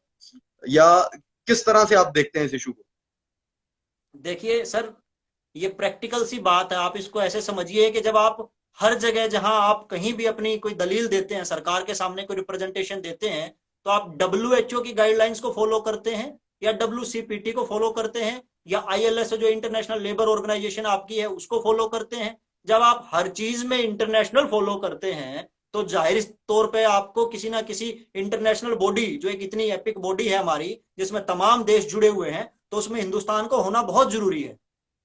या किस तरह से आप देखते हैं इस इशू को? देखिए सर, ये प्रैक्टिकल सी बात है। आप इसको ऐसे समझिए कि जब आप हर जगह जहां आप कहीं भी अपनी कोई दलील देते हैं, सरकार के सामने कोई रिप्रेजेंटेशन देते हैं, तो आप WHO की गाइडलाइंस को फॉलो करते हैं या WCPT को फॉलो करते हैं या ILS जो इंटरनेशनल लेबर ऑर्गेनाइजेशन आपकी है उसको फॉलो करते हैं। जब आप हर चीज में इंटरनेशनल फॉलो करते हैं तो जाहिर तौर पे आपको किसी ना किसी इंटरनेशनल बॉडी, जो एक इतनी एपिक बॉडी है हमारी जिसमें तमाम देश जुड़े हुए हैं, तो उसमें हिंदुस्तान को होना बहुत जरूरी है।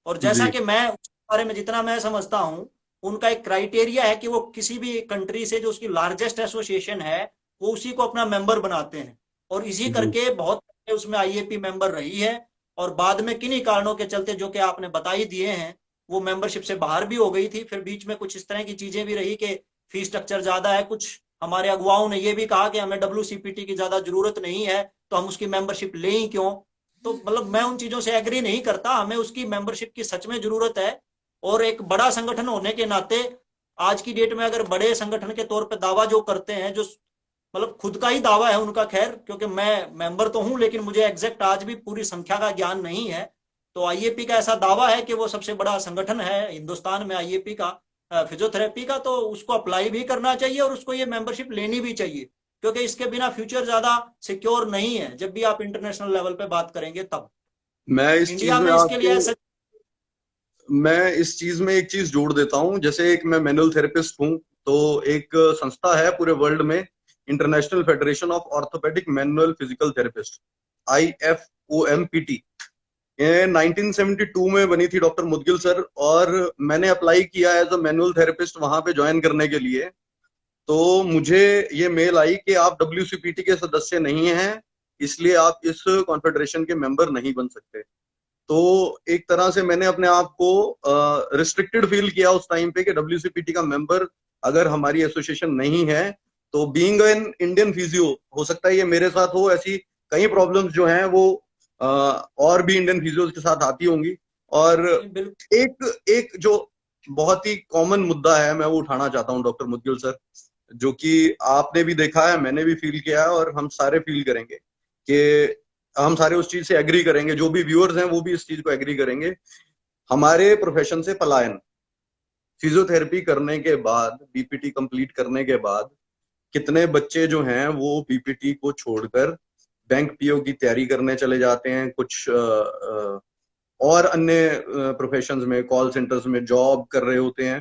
और जैसा जी कि मैं उसके बारे में जितना मैं समझता हूं, उनका एक क्राइटेरिया है कि वो किसी भी कंट्री से जो उसकी लार्जेस्ट एसोसिएशन है वो उसी को अपना मेंबर बनाते हैं। और इसी जी करके बहुत उसमें IAP मेंबर रही है, और बाद में किन्हीं कारणों के चलते जो कि आपने बता ही दिए हैं, वो मेंबरशिप से बाहर भी हो गई थी। फिर बीच में कुछ इस तरह की चीजें भी रही कि फीस स्ट्रक्चर ज्यादा है, कुछ हमारे अगुवाओं ने ये भी कहा कि हमें WCPT की ज्यादा जरूरत नहीं है तो हम उसकी मेंबरशिप लें ही क्यों। तो मतलब मैं उन चीजों से एग्री नहीं करता, हमें उसकी मेंबरशिप की सच में जरूरत है। और एक बड़ा संगठन होने के नाते आज की डेट में अगर बड़े संगठन के तौर पे दावा जो करते हैं, जो मतलब खुद का ही दावा है उनका, खैर क्योंकि मैं मेंबर तो हूं लेकिन मुझे एग्जैक्ट आज भी पूरी संख्या का ज्ञान नहीं है, तो IAP का ऐसा दावा है कि वो सबसे बड़ा संगठन है हिंदुस्तान में IAP का, फिजियोथेरेपी का, तो उसको अप्लाई भी करना चाहिए और उसको ये मेंबरशिप लेनी भी चाहिए, क्योंकि इसके बिना फ्यूचर ज्यादा सिक्योर नहीं है जब भी आप इंटरनेशनल लेवल पे बात करेंगे तब। मैं इस इंडिया चीज में में इसके लिए आपको ऐसा। मैं इस चीज में एक चीज जोड़ देता हूं। जैसे एक मैं मैनुअल थेरेपिस्ट हूं, तो एक संस्था है पूरे वर्ल्ड में, international federation of orthopaedic manual physical therapist, IFOMPT। ये 1972 में बनी थी डॉक्टर मुदगिल सर, और मैंने अप्लाई किया एज अ मैनुअल थेरेपिस्ट वहां पे ज्वाइन करने के लिए। तो मुझे ये मेल आई कि आप WCPT के सदस्य नहीं हैं, इसलिए आप इस कॉन्फेडरेशन के मेंबर नहीं बन सकते। तो एक तरह से मैंने अपने आप को रिस्ट्रिक्टेड फील किया उस टाइम पे कि WCPT का मेंबर अगर हमारी एसोसिएशन नहीं है, तो बीइंग एन इंडियन फिजियो, हो सकता है ये मेरे साथ हो, ऐसी कई प्रॉब्लम्स जो हैं वो और भी इंडियन फिजियोज के साथ आती होंगी। और बिल्कुल। एक एक जो बहुत ही कॉमन मुद्दा है मैं वो उठाना चाहता हूँ डॉक्टर मुदगिल सर, जो कि आपने भी देखा है, मैंने भी फील किया है, और हम सारे फील करेंगे कि हम सारे उस चीज से एग्री करेंगे, जो भी व्यूअर्स हैं वो भी इस चीज को एग्री करेंगे। हमारे प्रोफेशन से पलायन, फिजियोथेरेपी करने के बाद, BPT कंप्लीट करने के बाद कितने बच्चे जो हैं वो BPT को छोड़कर बैंक PO की तैयारी करने चले जाते हैं, कुछ और अन्य प्रोफेशंस में, कॉल सेंटर्स में जॉब कर रहे होते हैं।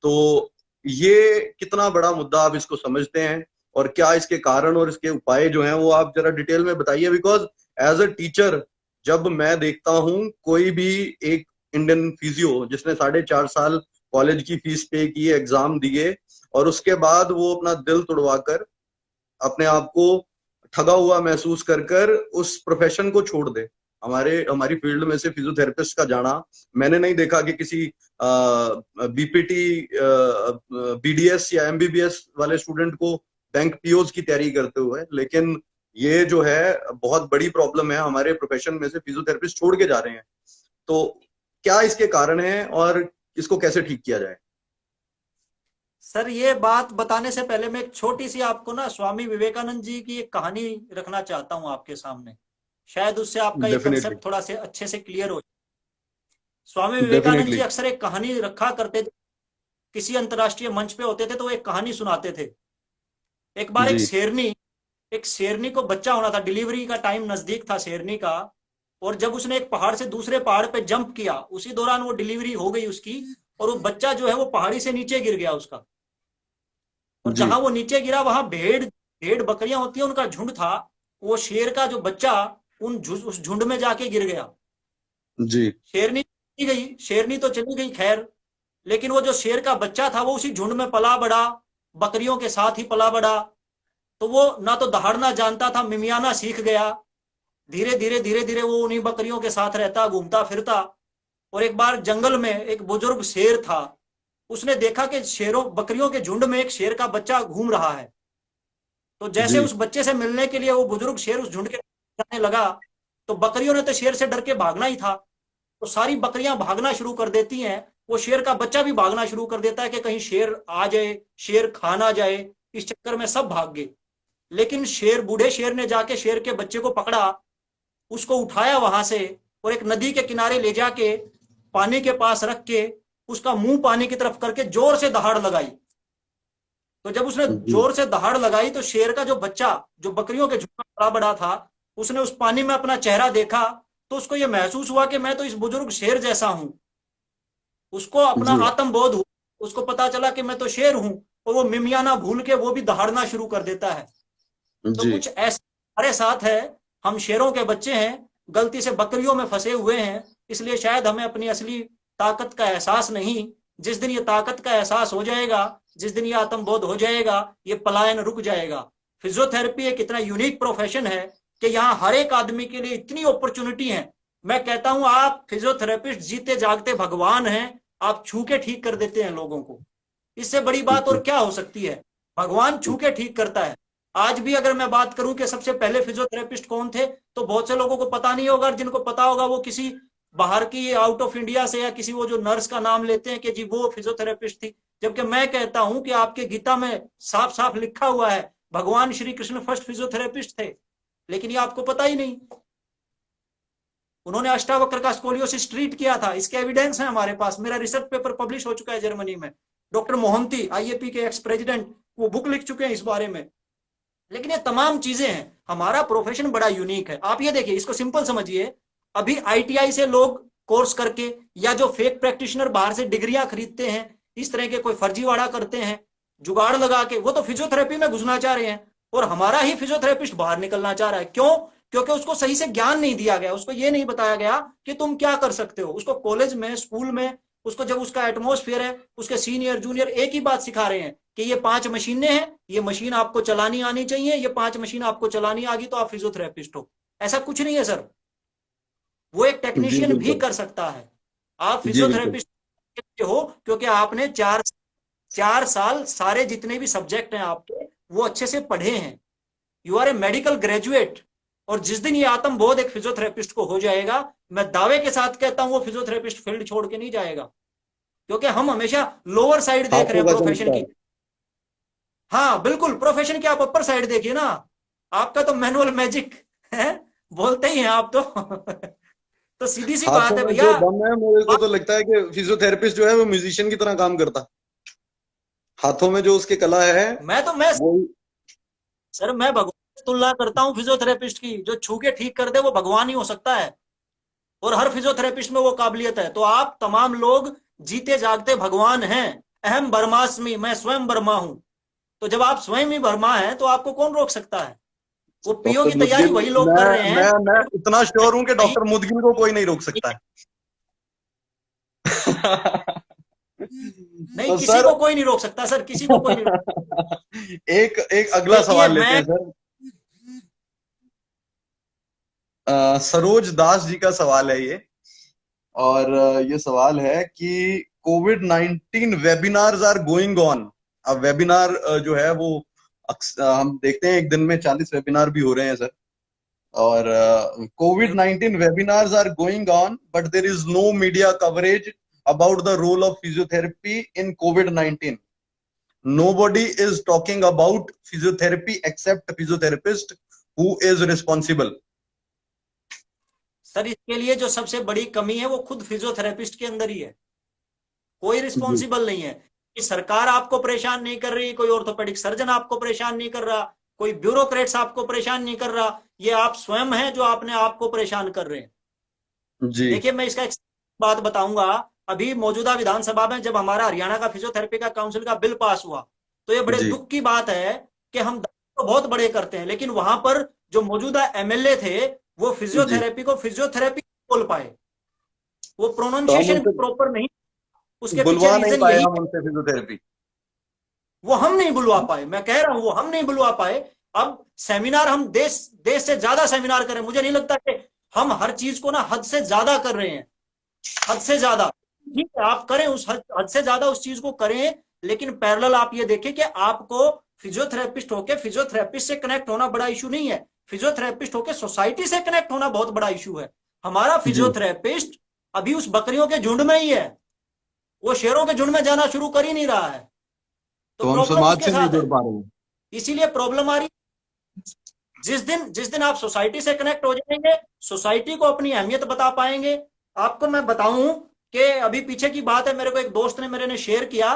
तो ये कितना बड़ा मुद्दा आप इसको समझते हैं, और क्या इसके कारण और इसके उपाय जो हैं वो आप जरा डिटेल में बताइए। बिकॉज एज अ टीचर जब मैं देखता हूं कोई भी एक इंडियन फिजियो जिसने 4.5 साल कॉलेज की फीस पे की, एग्जाम दिए, और उसके बाद वो अपना दिल तुड़वाकर अपने आप को ठगा हुआ महसूस कर कर उस प्रोफेशन को छोड़ दे। हमारी फील्ड में से फिजियोथेरेपिस्ट का जाना मैंने नहीं देखा कि किसी BPT BDS या MBBS वाले स्टूडेंट को बैंक POs की तैयारी करते हुए, लेकिन ये जो है बहुत बड़ी प्रॉब्लम है, हमारे प्रोफेशन में से फिजियोथेरेपिस्ट छोड़ के जा रहे हैं। तो क्या इसके कारण है और इसको कैसे ठीक किया जाए? सर ये बात बताने से पहले मैं एक छोटी सी आपको ना स्वामी विवेकानंद जी की एक कहानी रखना चाहता हूं आपके सामने, शायद उससे आपका ये डेफिनेटली। कंसेप्ट थोड़ा से अच्छे से क्लियर हो। स्वामी विवेकानंद जी डेफिनेटली। अक्सर एक कहानी रखा करते थे, किसी अंतर्राष्ट्रीय मंच पे होते थे तो वो एक कहानी सुनाते थे। एक बार जी एक शेरनी को बच्चा होना था, डिलीवरी का टाइम नजदीक था शेरनी का, और जब उसने एक पहाड़ से दूसरे पहाड़ पे जंप किया उसी दौरान वो डिलीवरी हो गई उसकी, और वो बच्चा जो है वो पहाड़ी से नीचे गिर गया उसका। और जी जहां वो नीचे गिरा वहां भेड़ भेड़ बकरियां होती है उनका झुंड था, वो शेर का जो बच्चा उस झुंड में जाके गिर गया। जी शेरनी चली गई, शेरनी तो चली गई खैर, लेकिन वो जो शेर का बच्चा था वो उसी झुंड में पला बड़ा, बकरियों के साथ ही पला बड़ा। तो वो ना तो दहाड़ना जानता था, मिमियाना सीख गया। धीरे धीरे धीरे धीरे वो उन्हीं बकरियों के साथ रहता, घूमता फिरता। और एक बार जंगल में एक बुजुर्ग शेर था, उसने देखा कि शेरों बकरियों के झुंड में एक शेर का बच्चा घूम रहा है। तो जैसे जी उस बच्चे से मिलने के लिए वो बुजुर्ग शेर उस झुंड के जाने लगा, तो बकरियों ने तो शेर से डर के भागना ही था। तो सारी बकरियां भागना शुरू कर देती हैं, वो शेर का बच्चा भी भागना शुरू कर देता है कि कहीं शेर आ जाए, शेर खा ना जाए। इस चक्कर में सब भाग गए। लेकिन शेर, बूढ़े शेर ने जाके शेर के बच्चे को पकड़ा, उसको उठाया वहां से और एक नदी के किनारे ले जाके पानी के पास रख के उसका मुंह पानी की तरफ करके जोर से दहाड़ लगाई। तो जब उसने जी जोर से दहाड़ लगाई तो शेर का जो बच्चा, जो बकरियों के झुंड में पला बड़ा था, उसने उस पानी में अपना चेहरा देखा। तो उसको यह महसूस हुआ कि मैं तो इस बुजुर्ग शेर जैसा हूं। उसको अपना जी आत्मबोध हुआ, उसको पता चला कि मैं तो शेर हूं। और वो मिमियाना भूल के वो भी दहाड़ना शुरू कर देता है। तो जी कुछ ऐसा हमारे साथ है। हम शेरों के बच्चे हैं, गलती से बकरियों में फंसे हुए हैं, इसलिए शायद हमें अपनी असली ताकत का एहसास नहीं। जिस दिन ये ताकत का एहसास हो जाएगा, जिस दिन ये आत्मबोध हो जाएगा, ये पलायन रुक जाएगा। फिजियोथेरेपी एक इतना यूनिक प्रोफेशन है कि यहाँ हर एक आदमी के लिए इतनी अपॉर्चुनिटी है। मैं कहता हूं आप फिजियोथेरेपिस्ट जीते जागते भगवान हैं। आप छू के ठीक कर देते हैं लोगों को। इससे बड़ी बात और जी क्या हो सकती है? भगवान छू के ठीक करता है। आज भी अगर मैं बात करूं कि सबसे पहले फिजियोथेरेपिस्ट कौन थे, तो बहुत से लोगों को पता नहीं होगा। जिनको पता होगा वो किसी बाहर की, आउट ऑफ इंडिया से, या किसी वो जो नर्स का नाम लेते हैं कि जी वो फिजियोथेरेपिस्ट थी। जबकि मैं कहता हूं कि आपके गीता में साफ साफ लिखा हुआ है भगवान श्री कृष्ण फर्स्ट फिजियोथेरेपिस्ट थे, लेकिन ये आपको पता ही नहीं। उन्होंने अष्टावक्र का स्कोलियोसिस ट्रीट किया था, इसके एविडेंस है हमारे पास। मेरा रिसर्च पेपर पब्लिश हो चुका है जर्मनी में। डॉक्टर मोहंती, आईएपी के एक्स प्रेसिडेंट, वो बुक लिख चुके हैं इस बारे में। लेकिन ये तमाम चीजें हैं। हमारा प्रोफेशन बड़ा यूनिक है। आप ये देखिए, इसको सिंपल समझिए। अभी आईटीआई से लोग कोर्स करके, या जो फेक प्रैक्टिशनर बाहर से डिग्रियां खरीदते हैं, इस तरह के कोई फर्जीवाड़ा करते हैं जुगाड़ लगा के, वो तो फिजियोथेरेपी में घुसना चाह रहे हैं। और हमारा ही फिजियोथेरेपिस्ट बाहर निकलना चाह रहा है। क्यों? क्योंकि उसको सही से ज्ञान नहीं दिया गया। उसको ये नहीं बताया गया कि तुम क्या कर सकते हो। उसको कॉलेज में, स्कूल में, उसको जब उसका एटमोस्फेयर है, उसके सीनियर जूनियर एक ही बात सिखा रहे हैं कि ये 5 मशीनें हैं, ये मशीन आपको चलानी आनी चाहिए, ये 5 मशीन आपको चलानी आ गई तो आप फिजियोथेरेपिस्ट हो। ऐसा कुछ नहीं है सर। वो एक जी टेक्नीशियन भी बिल्कुल। कर सकता है। आप जी बिल्कुल। फिजियोथेरेपिस्ट हो क्योंकि आपने 4 साल सारे जितने भी सब्जेक्ट हैं आपके, वो अच्छे से पढ़े हैं। You are a medical graduate. और जिस दिन ये आत्मबोध एक फिजियोथेरेपिस्ट को हो जाएगा, मैं दावे के साथ कहता हूं वो फिजियोथेरेपिस्ट फील्ड छोड़ के नहीं जाएगा। क्योंकि हम हमेशा लोअर साइड देख रहे हाथों हैं का प्रोफेशन की। चमत्कार। हाँ बिल्कुल, प्रोफेशन की आप अपर साइड देखिए ना। आपका तो मैनुअल मैजिक है, बोलते ही हैं आप तो तो सीधी सी बात हाथों है में भैया। जो दम है, मेरे को तो लगता है कि फिजियोथेरेपिस्ट जो है वो म्यूजिशियन की तरह काम करता। हाथों में जो उसकी कला है मैं वो। सर, मैं भगवान से तुलना करता हूँ फिजियोथेरेपिस्ट की। जो छू के ठीक कर दे वो भगवान ही हो सकता है। और हर फिजियोथेरेपिस्ट में वो काबिलियत है। तो आप तमाम लोग जीते जागते भगवान हैं। अहम ब्रह्मास्मि, मैं स्वयं ब्रह्मा हूं। तो जब आप स्वयं ही ब्रह्मा हैं तो आपको कौन रोक सकता है? वो पीओ डॉक्टर की तैयारी मुदगिल, वही लोग मैं कर रहे हैं। मैं इतना श्योर हूं कि वही डॉक्टर मुदगिल को कोई नहीं रोक सकता है। नहीं, तो किसी सर, को कोई नहीं रोक सकता सर, किसी को कोई नहीं रोक। एक एक अगला देखिए सवाल लेते मैं, हैं सर। सरोज दास जी का सवाल है ये। और ये सवाल है कि कोविड-19 वेबिनार्स आर गोइंग ऑन। अब वेबिनार जो है वो हम देखते हैं एक दिन में 40 वेबिनार भी हो रहे हैं सर। और कोविड-19 webinars are going on, but there is no media coverage about the role of physiotherapy in COVID-19. Nobody is talking about physiotherapy except physiotherapist who is responsible. Sir, इसके लिए जो सबसे बड़ी कमी है वो खुद फिजियोथेरेपिस्ट के अंदर ही है। कोई जी रिस्पॉन्सिबल नहीं है। कि सरकार आपको परेशान नहीं कर रही, कोई ऑर्थोपेडिक सर्जन आपको परेशान नहीं कर रहा, कोई ब्यूरोक्रेट्स आपको परेशान नहीं कर रहा। ये आप स्वयं हैं जो अपने आप को परेशान कर रहे हैं। जी देखिए, मैं इसका एक बात बताऊंगा। अभी मौजूदा विधानसभा में जब हमारा हरियाणा का फिजियोथेरेपी का काउंसिल का बिल पास हुआ, तो ये बड़े जी दुख की बात है कि हम दावे तो बहुत बड़े करते हैं, लेकिन वहां पर जो मौजूदा एमएलए थे वो जी फिजियोथेरेपी को फिजियोथेरेपी बोल पाए। वो तो हम प्रोनाउंसिएशन उनसे प्रॉपर नहीं, उसके पीछे बुलवा नहीं रीजन पाए, यही, हम उनसे फिजियोथेरेपी। वो हम नहीं बुलवा पाए, मैं कह रहा हूं वो हम नहीं बुलवा पाए। अब सेमिनार हम देश देश से ज्यादा सेमिनार करें, मुझे नहीं लगता कि हम हर चीज को ना हद से ज्यादा कर रहे हैं, हद से ज्यादा। ठीक है, आप करें उस हद से ज्यादा उस चीज को करें, लेकिन पैरेलल आप ये देखें कि आपको फिजियोथेरेपिस्ट होके फिजियोथेरेपिस्ट से कनेक्ट होना बड़ा इशू नहीं है, फिजियोथेरेपिस्ट होके सोसाइटी से कनेक्ट होना बहुत बड़ा इशू है। हमारा जी। फिजियोथेरेपिस्ट अभी उस बकरियों के झुंड में ही है, वो शेरों के झुंड में जाना शुरू कर ही नहीं रहा है, तो तो हम प्रॉब्लम समाज उसके से नहीं साथ जुड़ है। पा रहे हैं। इसीलिए प्रॉब्लम आ रही, जिस दिन आप सोसाइटी से कनेक्ट हो जाएंगे, सोसाइटी को अपनी अहमियत बता पाएंगे। आपको मैं बताऊं कि अभी पीछे की बात है, मेरे को एक दोस्त ने मेरे ने शेयर किया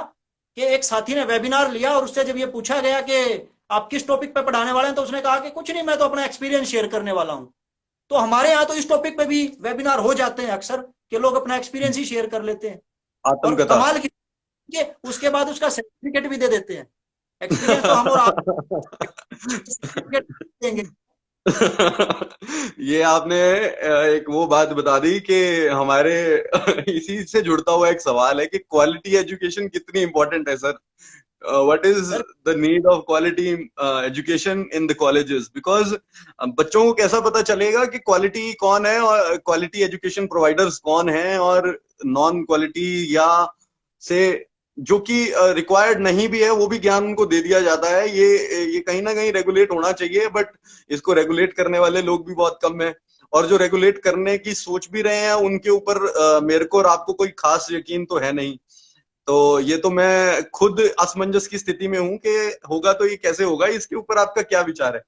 कि एक साथी ने वेबिनार लिया और उससे जब ये पूछा गया कि आप किस टॉपिक पे पढ़ाने वाले हैं, तो उसने कहा कि कुछ नहीं, मैं तो अपना एक्सपीरियंस शेयर करने वाला हूं। तो हमारे यहाँ तो इस टॉपिक पे भी वेबिनार हो जाते हैं अक्सर, कि लोग अपना एक्सपीरियंस ही शेयर कर लेते हैं, और आत्मकथा। कमाल की कि उसके बाद उसका सर्टिफिकेट भी दे देते हैं। एक्सपीरियंस तो हम और आप सर्टिफिकेट देंगे। ये आपने एक वो बात बता दी कि हमारे इसी से जुड़ता हुआ एक सवाल है कि क्वालिटी एजुकेशन कितनी इंपॉर्टेंट है sir. What is sir the need of quality education in the colleges, because बच्चों को कैसा पता चलेगा कि क्वालिटी कौन है और क्वालिटी एजुकेशन प्रोवाइडर्स कौन है, और नॉन क्वालिटी या से जो कि रिक्वायर्ड नहीं भी है वो भी ज्ञान उनको दे दिया जाता है। ये कहीं ना कहीं रेगुलेट होना चाहिए, बट इसको रेगुलेट करने वाले लोग भी बहुत कम है, और जो रेगुलेट करने की सोच भी रहे हैं उनके ऊपर मेरे को और आपको कोई खास यकीन तो है नहीं। तो ये तो मैं खुद असमंजस की स्थिति में हूं कि होगा तो ये कैसे होगा, इसके ऊपर आपका क्या विचार है?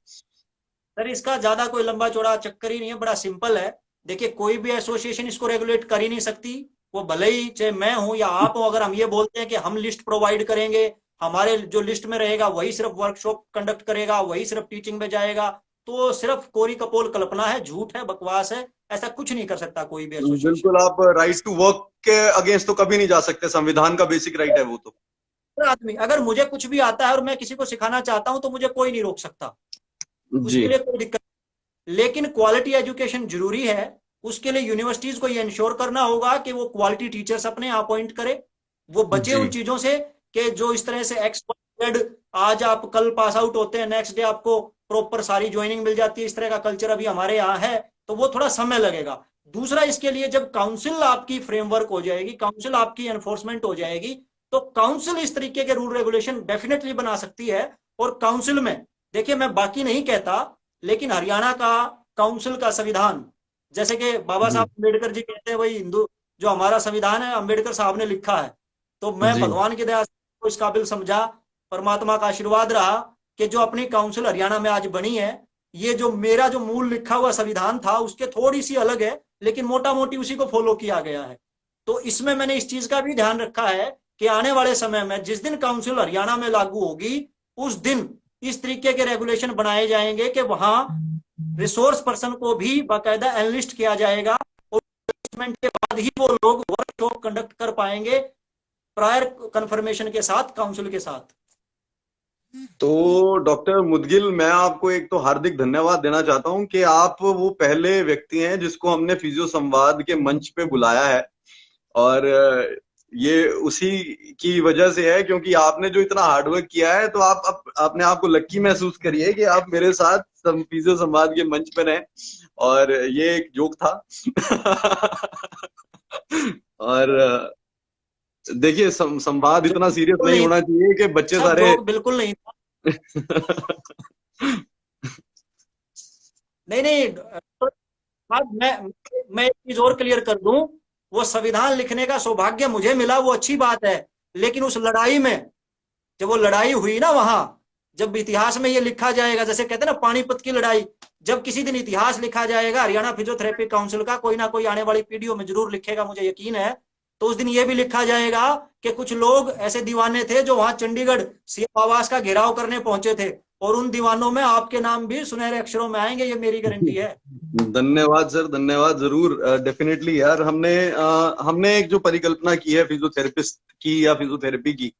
सर इसका ज्यादा कोई लंबा चौड़ा चक्कर ही नहीं है, बड़ा सिंपल है। देखिए कोई भी एसोसिएशन इसको रेगुलेट कर ही नहीं सकती, वो भले ही चाहे मैं हूं या आप हो, अगर हम ये बोलते हैं कि हम लिस्ट प्रोवाइड करेंगे, हमारे जो लिस्ट में रहेगा वही सिर्फ वर्कशॉप कंडक्ट करेगा, वही सिर्फ टीचिंग में जाएगा, तो सिर्फ कोरी कपोल कल्पना है, झूठ है, बकवास है। ऐसा कुछ नहीं कर सकता कोई भी एसोसिएशन। बिल्कुल, आप राइट टू वर्क के अगेंस्ट तो कभी नहीं जा सकते, संविधान का बेसिक राइट है वो तो। आदमी अगर मुझे कुछ भी आता है और मैं किसी को सिखाना चाहता हूं तो मुझे कोई नहीं रोक सकता, जी। उसके लिए कोई दिक्कत। लेकिन क्वालिटी एजुकेशन जरूरी है, उसके लिए यूनिवर्सिटीज को ये इंश्योर करना होगा कि वो क्वालिटी टीचर्स अपने अपॉइंट करे, वो बचे जी। उन चीजों से कि जो इस तरह से एक्स जेड, आज आप कल पास आउट होते हैं, नेक्स्ट डे आपको प्रॉपर सारी ज्वाइनिंग मिल जाती है, इस तरह का कल्चर अभी हमारे यहाँ है, तो वो थोड़ा समय लगेगा। दूसरा, इसके लिए जब काउंसिल आपकी फ्रेमवर्क हो जाएगी, काउंसिल आपकी एनफोर्समेंट हो जाएगी, तो काउंसिल इस तरीके के रूल रेगुलेशन डेफिनेटली बना सकती है। और काउंसिल में देखिए, मैं बाकी नहीं कहता, लेकिन हरियाणा का काउंसिल का संविधान, जैसे कि बाबा जी। साहब अम्बेडकर जी कहते हैं वही हिंदू, जो हमारा संविधान है अम्बेडकर साहब ने लिखा है, तो मैं जी। भगवान की दया से को इस काबिल समझा, परमात्मा का आशीर्वाद रहा कि जो अपनी काउंसिल हरियाणा में आज बनी है, ये जो मेरा जो मूल लिखा हुआ संविधान था उसके थोड़ी सी अलग है, लेकिन मोटा मोटी उसी को फॉलो किया गया है। तो इसमें मैंने इस चीज का भी ध्यान रखा है कि आने वाले समय में जिस दिन काउंसिल हरियाणा में लागू होगी, उस दिन इस तरीके के रेगुलेशन बनाए जाएंगे कि वहां रिसोर्स पर्सन को भी बाकायदा एनलिस्ट किया जाएगा, और एनलिस्टमेंट के बाद ही वो लोग वर्कशॉप कंडक्ट कर पाएंगे, प्रायर कंफर्मेशन के साथ, काउंसिल के साथ। तो डॉक्टर मुदगिल, मैं आपको एक तो हार्दिक धन्यवाद देना चाहता हूं कि आप वो पहले व्यक्ति हैं जिसको हमने फिजियो संवाद के मंच पे बुलाया है, और ये उसी की वजह से है क्योंकि आपने जो इतना हार्डवर्क किया है, तो आप अपने आप को लक्की महसूस करिए कि आप मेरे साथ फिजियो संवाद के मंच पे रहे। और ये एक जोक था। और देखिए, संवाद जो इतना सीरियस बिल्कुल नहीं नहीं होना चाहिए कि बच्चे सर, सारे। जोक बिल्कुल नहीं था। नहीं नहीं, तो अब मैं एक चीज और क्लियर कर दूं, वो संविधान लिखने का सौभाग्य मुझे मिला, वो अच्छी बात है, लेकिन उस लड़ाई में, जब वो लड़ाई हुई ना वहां, जब इतिहास में ये लिखा जाएगा, जैसे कहते हैं ना पानीपत की लड़ाई, जब किसी दिन इतिहास लिखा जाएगा हरियाणा फिजियोथेरेपी काउंसिल का, कोई ना कोई आने वाली पीढ़ियों में जरूर लिखेगा, मुझे यकीन है, तो उस दिन ये भी लिखा जाएगा कि कुछ लोग ऐसे दीवाने थे जो वहां चंडीगढ़ सीएम आवास का घेराव करने पहुंचे थे, और उन दीवानों में आपके नाम भी सुनहरे अक्षरों में आएंगे, ये मेरी गारंटी है। धन्यवाद सर, धन्यवाद। जरूर, डेफिनेटली यार, हमने एक जो परिकल्पना की है फिजियोथेरेपिस्ट की या फिजियोथेरेपी की,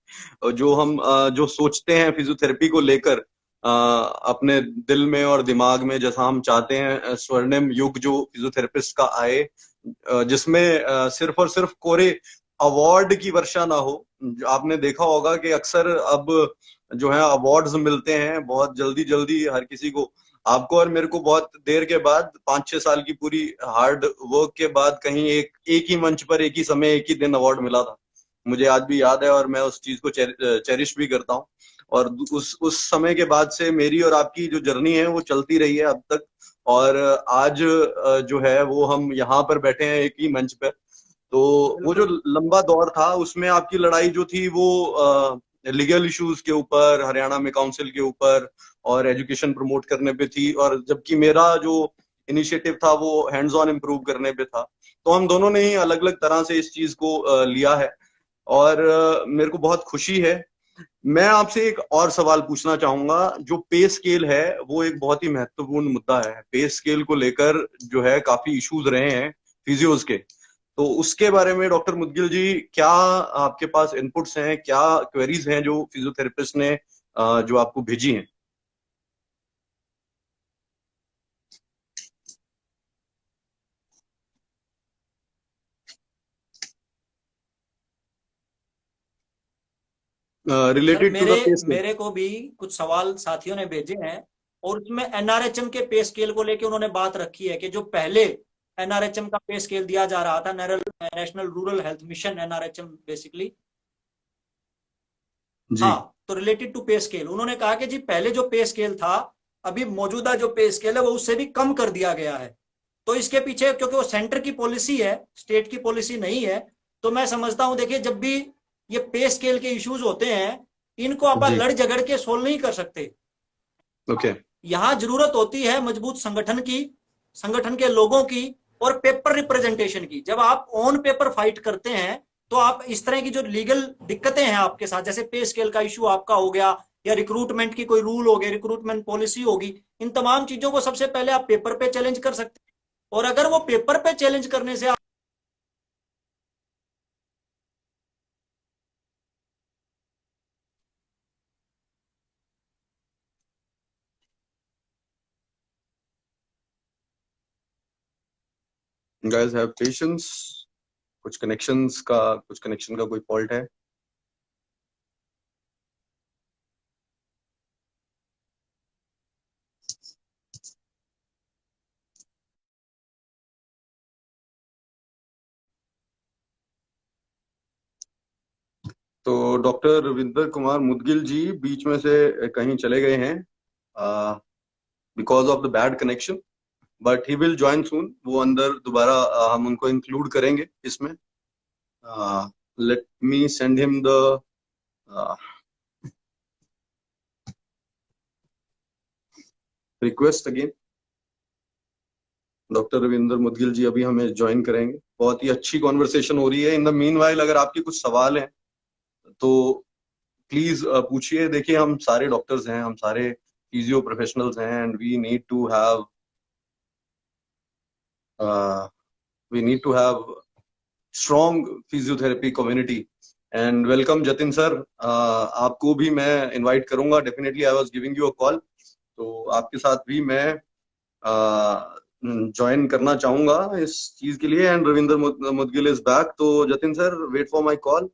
जो हम जो सोचते हैं फिजियोथेरेपी को लेकर अपने दिल में और दिमाग में, जैसा हम चाहते हैं स्वर्णिम युग जो फिजियोथेरेपिस्ट का आए, जिसमें सिर्फ और सिर्फ कोरे अवार्ड की वर्षा ना हो। आपने देखा होगा कि अक्सर अब जो है अवार्ड्स मिलते हैं बहुत जल्दी जल्दी हर किसी को। आपको और मेरे को बहुत देर के बाद 5-6 साल की पूरी हार्ड वर्क के बाद कहीं एक ही मंच पर एक ही समय एक ही दिन अवार्ड मिला था। मुझे आज भी याद है और मैं उस चीज को चेरिश भी करता हूँ। और उस समय के बाद से मेरी और आपकी जो जर्नी है वो चलती रही है अब तक। और आज जो है वो हम यहाँ पर बैठे हैं एक ही मंच पर। तो वो जो बिल्कुल। लंबा दौर था उसमें आपकी लड़ाई जो थी वो लीगल इश्यूज के ऊपर, हरियाणा में काउंसिल के ऊपर और एजुकेशन प्रमोट करने पे थी, और जबकि मेरा जो इनिशिएटिव था वो हैंड्स ऑन इम्प्रूव करने पे था। तो हम दोनों ने ही अलग अलग तरह से इस चीज को लिया है। और मेरे को बहुत खुशी है। मैं आपसे एक और सवाल पूछना चाहूंगा। जो पे स्केल है वो एक बहुत ही महत्वपूर्ण मुद्दा है। पे स्केल को लेकर जो है काफी इश्यूज रहे हैं फिजियोज के। तो उसके बारे में डॉक्टर मुदगिल जी, क्या आपके पास इनपुट्स हैं, क्या क्वेरीज हैं जो फिजियोथेरेपिस्ट ने जो आपको भेजी हैं? सर रिलेटेड टू मेरे द पे स्केल। मेरे को भी कुछ सवाल साथियों ने भेजे हैं, और उसमें एनआरएचएम के पे स्केल को लेके उन्होंने बात रखी है कि जो पहले एनआरएचएम का पे स्केल दिया जा रहा था, national rural health mission, NRHM basically. जी हाँ, तो रिलेटेड टू पे स्केल उन्होंने कहा कि जी पहले जो पे स्केल था, अभी मौजूदा जो पे स्केल है वो उससे भी कम कर दिया गया है। तो इसके पीछे, क्योंकि वो सेंटर की पॉलिसी है, स्टेट की पॉलिसी नहीं है, तो मैं समझता हूं, देखिए जब भी ये पे स्केल के इश्यूज होते हैं, इनको आप जी। लड़ झगड़ के सोल्व नहीं कर सकते। ओके। यहां जरूरत होती है मजबूत संगठन की, संगठन के लोगों की, और पेपर रिप्रेजेंटेशन की। जब आप ऑन पेपर फाइट करते हैं, तो आप इस तरह की जो लीगल दिक्कतें हैं आपके साथ, जैसे पे स्केल का इश्यू आपका हो गया, या रिक्रूटमेंट की कोई रूल हो गया, रिक्रूटमेंट पॉलिसी होगी, इन तमाम चीजों को सबसे पहले आप पेपर पे चैलेंज कर सकते हैं। और अगर वो पेपर पे चैलेंज करने से गाइस हैव पेशेंस। कुछ कनेक्शन का कोई फॉल्ट है। तो डॉक्टर रविंदर कुमार मुदगिल जी बीच में से कहीं चले गए हैं because of the bad connection. But he will join soon. वो अंदर दोबारा हम उनको इंक्लूड करेंगे इसमें। Let me send him the request again. Doctor Ravinder Mudgil ji अभी हमें ज्वाइन करेंगे। बहुत ही अच्छी कॉन्वर्सेशन हो रही है। इन द मीनवाइल अगर आपके कुछ सवाल हैं तो प्लीज पूछिए। देखिए हम सारे डॉक्टर्स हैं, हम सारे फिजियो प्रोफेशनल्स हैं, and we need to have strong physiotherapy community. And welcome Jatin sir. आपको भी मैं इनवाइट करूंगा definitely. I was giving you a call. तो आपके साथ भी मैं ज्वाइन करना चाहूंगा इस चीज के लिए। And Ravinder Mudgil is back. तो Jatin sir wait for my call.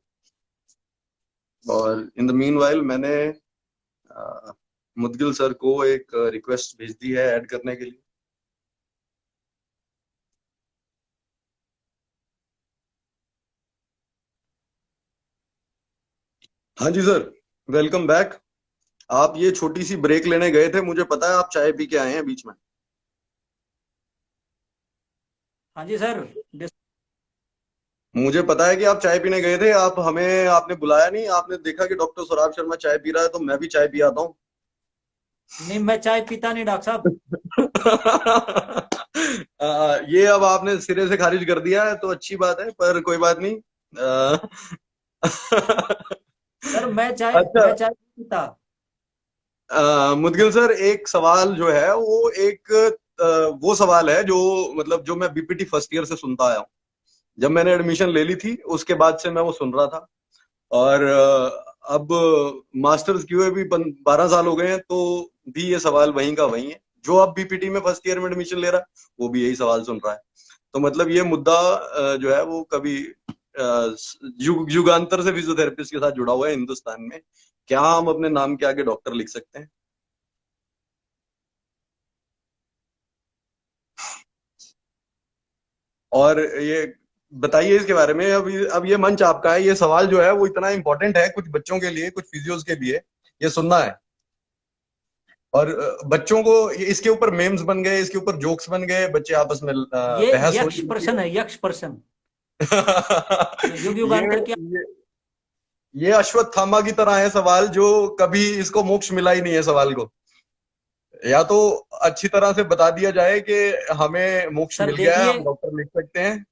और इन द मीनवाइल मैंने मुदगिल सर को एक रिक्वेस्ट भेज दी है ऐड करने के लिए। हाँ जी सर, वेलकम बैक। आप ये छोटी सी ब्रेक लेने गए थे, मुझे पता है। आप चाय पी के आए हैं बीच में। हाँ जी सर। मुझे पता है कि आप चाय पीने गए थे। आपने बुलाया नहीं। आपने देखा कि डॉक्टर सौराब शर्मा चाय पी रहा है तो मैं भी चाय पी आता हूँ। नहीं, मैं चाय पीता नहीं डॉक्टर साहब। ये अब आपने सिरे से खारिज कर दिया है तो अच्छी बात है, पर कोई बात नहीं। सर अच्छा। मैं चाय नहीं पीता। मुदगिल सर, एक सवाल जो है वो वो सवाल है जो मतलब जो मैं बीपीटी फर्स्ट ईयर से सुनता आया हूँ। जब मैंने एडमिशन ले ली थी उसके बाद से मैं वो सुन रहा था। और अब मास्टर्स किए हुए भी 12 साल हो गए हैं तो भी ये सवाल वहीं का वहीं है। जो अब बीपीटी में फर्स्ट ईयर में एडमिशन ले रहा है वो भी यही सवाल सुन रहा है। तो मतलब ये मुद्दा जो है वो कभी युगांतर से फिजियोथेरेपिस्ट के साथ जुड़ा हुआ है हिंदुस्तान में। क्या हम अपने नाम के आगे डॉक्टर लिख सकते हैं? और ये बताइए इसके बारे में। अब ये मंच आपका है। ये सवाल जो है वो इतना इंपॉर्टेंट है कुछ बच्चों के लिए, कुछ फिजियोज के लिए, ये सुनना है। और बच्चों को इसके ऊपर मेम्स बन गए, इसके ऊपर जोक्स बन गए, बच्चे आपस में ये बहस हो यक्ष रही पर्सन है, यक्ष पर्सन जो युग है। युगांतर की। ये अश्वत्थामा की तरह है सवाल, जो कभी इसको मोक्ष मिला ही नहीं है सवाल को। या तो अच्छी तरह से बता दिया जाए कि हमें मोक्ष सर मिल गया है, देखिए, हम डॉक्टर लिख सकते हैं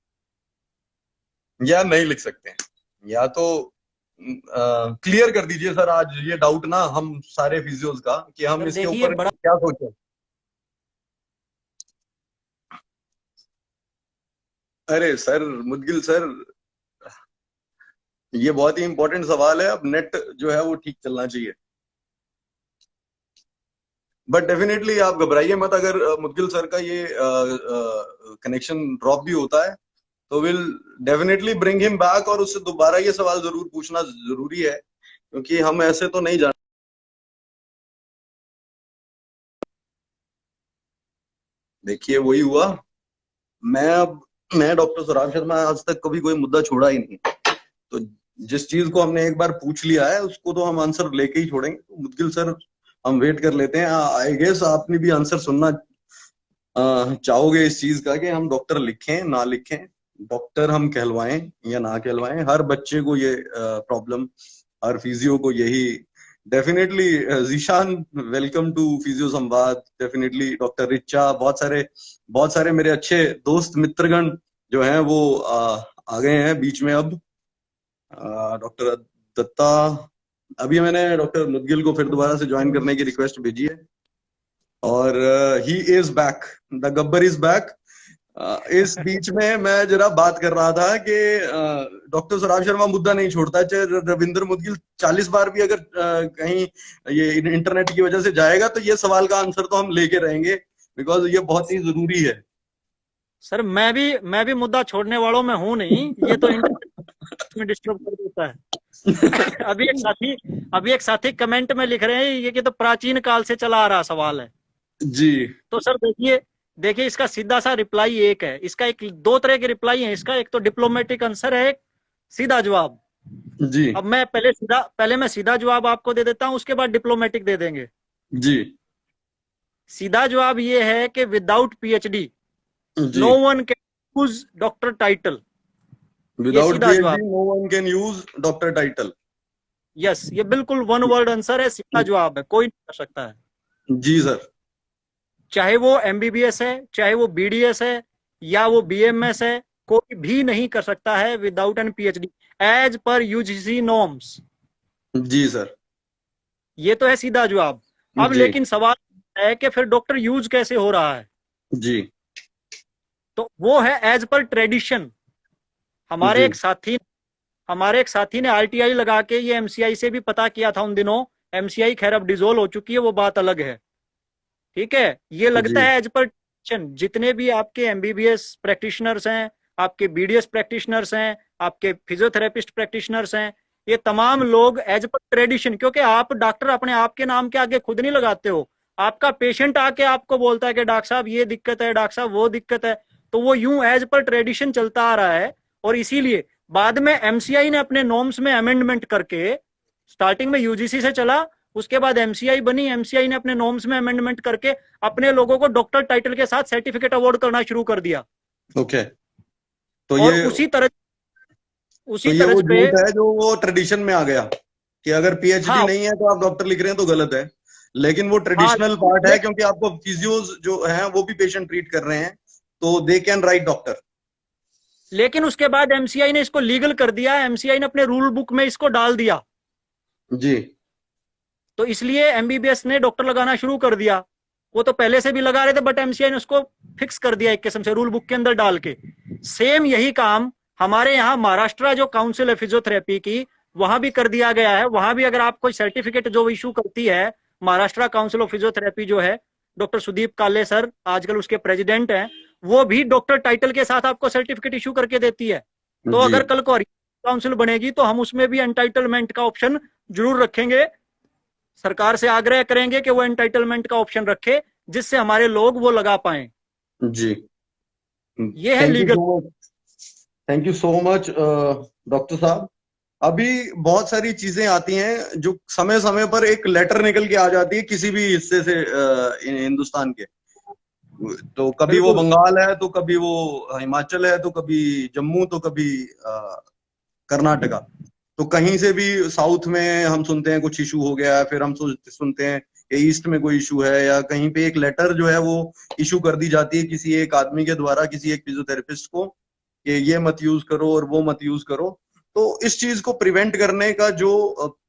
या नहीं लिख सकते हैं। या तो क्लियर कर दीजिए सर आज ये डाउट ना हम सारे फिजियोज का, कि हम सर इसके देखिए ऊपर बड़ा क्या सोचें। अरे सर, मुदगिल सर, ये बहुत ही इंपॉर्टेंट सवाल है। अब नेट जो है वो ठीक चलना चाहिए। बट डेफिनेटली आप घबराइए मत। अगर मुदगिल सर का ये कनेक्शन ड्रॉप भी होता है तो will definitely bring him back, और उससे दोबारा ये सवाल जरूर पूछना जरूरी है, क्योंकि हम ऐसे तो नहीं जान। देखिए वही हुआ। मैं डॉक्टर सौराभ शर्मा आज तक कभी कोई मुद्दा छोड़ा ही नहीं। तो जिस चीज को हमने एक बार पूछ लिया है उसको तो हम आंसर लेके ही छोड़ेंगे। तो मुदगिल सर, हम वेट कर लेते हैं। आई गेस आपने भी आंसर सुनना चाहोगे इस चीज का, कि हम डॉक्टर लिखें ना लिखें, डॉक्टर हम कहलवाएं या ना कहलवाएं। हर बच्चे को ये प्रॉब्लम, हर फिजियो को यही। Definitely Zeeshan, welcome to physio Samvad. Definitely doctor Richa, बहुत सारे मेरे अच्छे दोस्त मित्रगण जो हैं वो आ गए हैं बीच में अब। डॉक्टर दत्ता, अभी मैंने डॉक्टर मुदगिल को फिर दोबारा से ज्वाइन करने की रिक्वेस्ट भेजी है, और he is back, the Gabbar is back. इस बीच में मैं जरा बात कर रहा था कि डॉक्टर सौराभ शर्मा मुद्दा नहीं छोड़ता, चाहे रविंद्र मुदगिल 40 बार भी अगर कहीं ये इंटरनेट की वजह से जाएगा तो ये सवाल का आंसर तो हम लेके रहेंगे, बिकॉज ये बहुत ही जरूरी है। सर मैं भी मुद्दा छोड़ने वालों में हूं नहीं, ये तो इंटरनेट में डिस्टर्ब कर देता है। अभी एक साथी कमेंट में लिख रहे हैं ये कि तो प्राचीन काल से चला आ रहा सवाल है। जी तो सर देखिए इसका सीधा सा रिप्लाई एक है। इसका एक दो तरह के रिप्लाई है इसका। एक तो डिप्लोमेटिक आंसर है, एक सीधा जवाब। जी अब मैं पहले मैं सीधा जवाब आपको दे देता हूं, उसके बाद डिप्लोमेटिक दे देंगे। जी सीधा जवाब ये है कि विदाउट पीएचडी जी no one can use doctor title. ये विदाउट सीधा पीएचडी जवाब। No one can use doctor title. Yes, ये बिल्कुल वन वर्ड आंसर है, सीधा जवाब है, कोई नहीं कर सकता है। जी सर। चाहे वो एमबीबीएस है, चाहे वो बीडीएस है, या वो बीएमएस है, कोई भी नहीं कर सकता है without an PhD, as per UGC norms. जी सर। ये तो है सीधा जवाब। अब जी लेकिन सवाल है कि फिर डॉक्टर यूज कैसे हो रहा है। जी तो वो है एज पर ट्रेडिशन। हमारे जी एक साथी ने आरटीआई लगा के ये एमसीआई से भी पता किया था उन दिनों। एमसीआई खैर अब डिसोल्व हो चुकी है, वो बात अलग है। ठीक है, ये लगता जी है एज पर ट्रेडिशन। जितने भी आपके एमबीबीएस प्रैक्टिशनर्स हैं, आपके बीडीएस प्रैक्टिशनर्स हैं, आपके फिजियोथेरेपिस्ट प्रैक्टिशनर्स हैं, ये तमाम लोग एज पर ट्रेडिशन, क्योंकि आप डॉक्टर अपने आप के नाम के आगे खुद नहीं लगाते हो। आपका पेशेंट आके आपको बोलता है कि डॉक्टर साहब ये दिक्कत है, डॉक्टर साहब वो दिक्कत है, तो वो यूं एज पर ट्रेडिशन चलता आ रहा है। और इसीलिए बाद में एमसीआई ने अपने नॉर्म्स में अमेंडमेंट करके, स्टार्टिंग में यूजीसी से चला, उसके बाद एमसीआई बनी, एमसीआई ने अपने नॉर्म्स में अमेंडमेंट करके अपने लोगों को डॉक्टर टाइटल के साथ सर्टिफिकेट अवार्ड करना शुरू कर दिया। ओके। तो और ये उसी तरह वो पे, झूठ है जो वो ट्रेडिशन में आ गया, कि अगर पीएचडी हाँ नहीं है तो आप डॉक्टर लिख रहे हैं तो गलत है। लेकिन वो हाँ, ट्रेडिशनल पार्ट है, क्योंकि आपको फिजियोज जो हैं वो भी पेशेंट ट्रीट कर रहे हैं, तो दे कैन राइट डॉक्टर। लेकिन उसके बाद एमसीआई ने इसको लीगल कर दिया, एमसीआई ने अपने रूल बुक में इसको डाल दिया। जी तो इसलिए एमबीबीएस ने डॉक्टर लगाना शुरू कर दिया। वो तो पहले से भी लगा रहे थे, बट एमसीआई ने उसको फिक्स कर दिया एक किस्म से रूल बुक के अंदर डाल के। सेम यही काम हमारे यहाँ महाराष्ट्र जो काउंसिल है फिजियोथेरेपी की, वहां भी कर दिया गया है। वहां भी अगर आप कोई सर्टिफिकेट जो इशू करती है महाराष्ट्र काउंसिल ऑफ फिजियोथेरेपी जो है, डॉक्टर सुदीप काले सर आजकल उसके प्रेसिडेंट हैं, वो भी डॉक्टर टाइटल के साथ आपको सर्टिफिकेट इशू करके देती है। तो जी अगर कल को काउंसिल बनेगी तो हम उसमें भी एंटाइटलमेंट का ऑप्शन जरूर रखेंगे। सरकार से आग्रह करेंगे कि वो एंटाइटलमेंट का ऑप्शन रखे, जिससे हमारे लोग वो लगा पाए। जी। ये है thank you legal. So much, thank you so much doctor साहब। अभी बहुत सारी चीजें आती हैं जो समय समय पर एक लेटर निकल के आ जाती है किसी भी हिस्से से हिंदुस्तान के। तो कभी वो बिल्कुल। बंगाल है, तो कभी वो हिमाचल है, तो कभी जम्मू, तो कभी कर्नाटका। तो कहीं से भी साउथ में हम सुनते हैं कुछ इशू हो गया है, फिर हम सुनते हैं कि ईस्ट में कोई इशू है, या कहीं पे एक लेटर जो है वो इशू कर दी जाती है किसी एक आदमी के द्वारा किसी एक फिजियोथेरेपिस्ट को कि ये मत यूज करो और वो मत यूज करो। तो इस चीज को प्रिवेंट करने का जो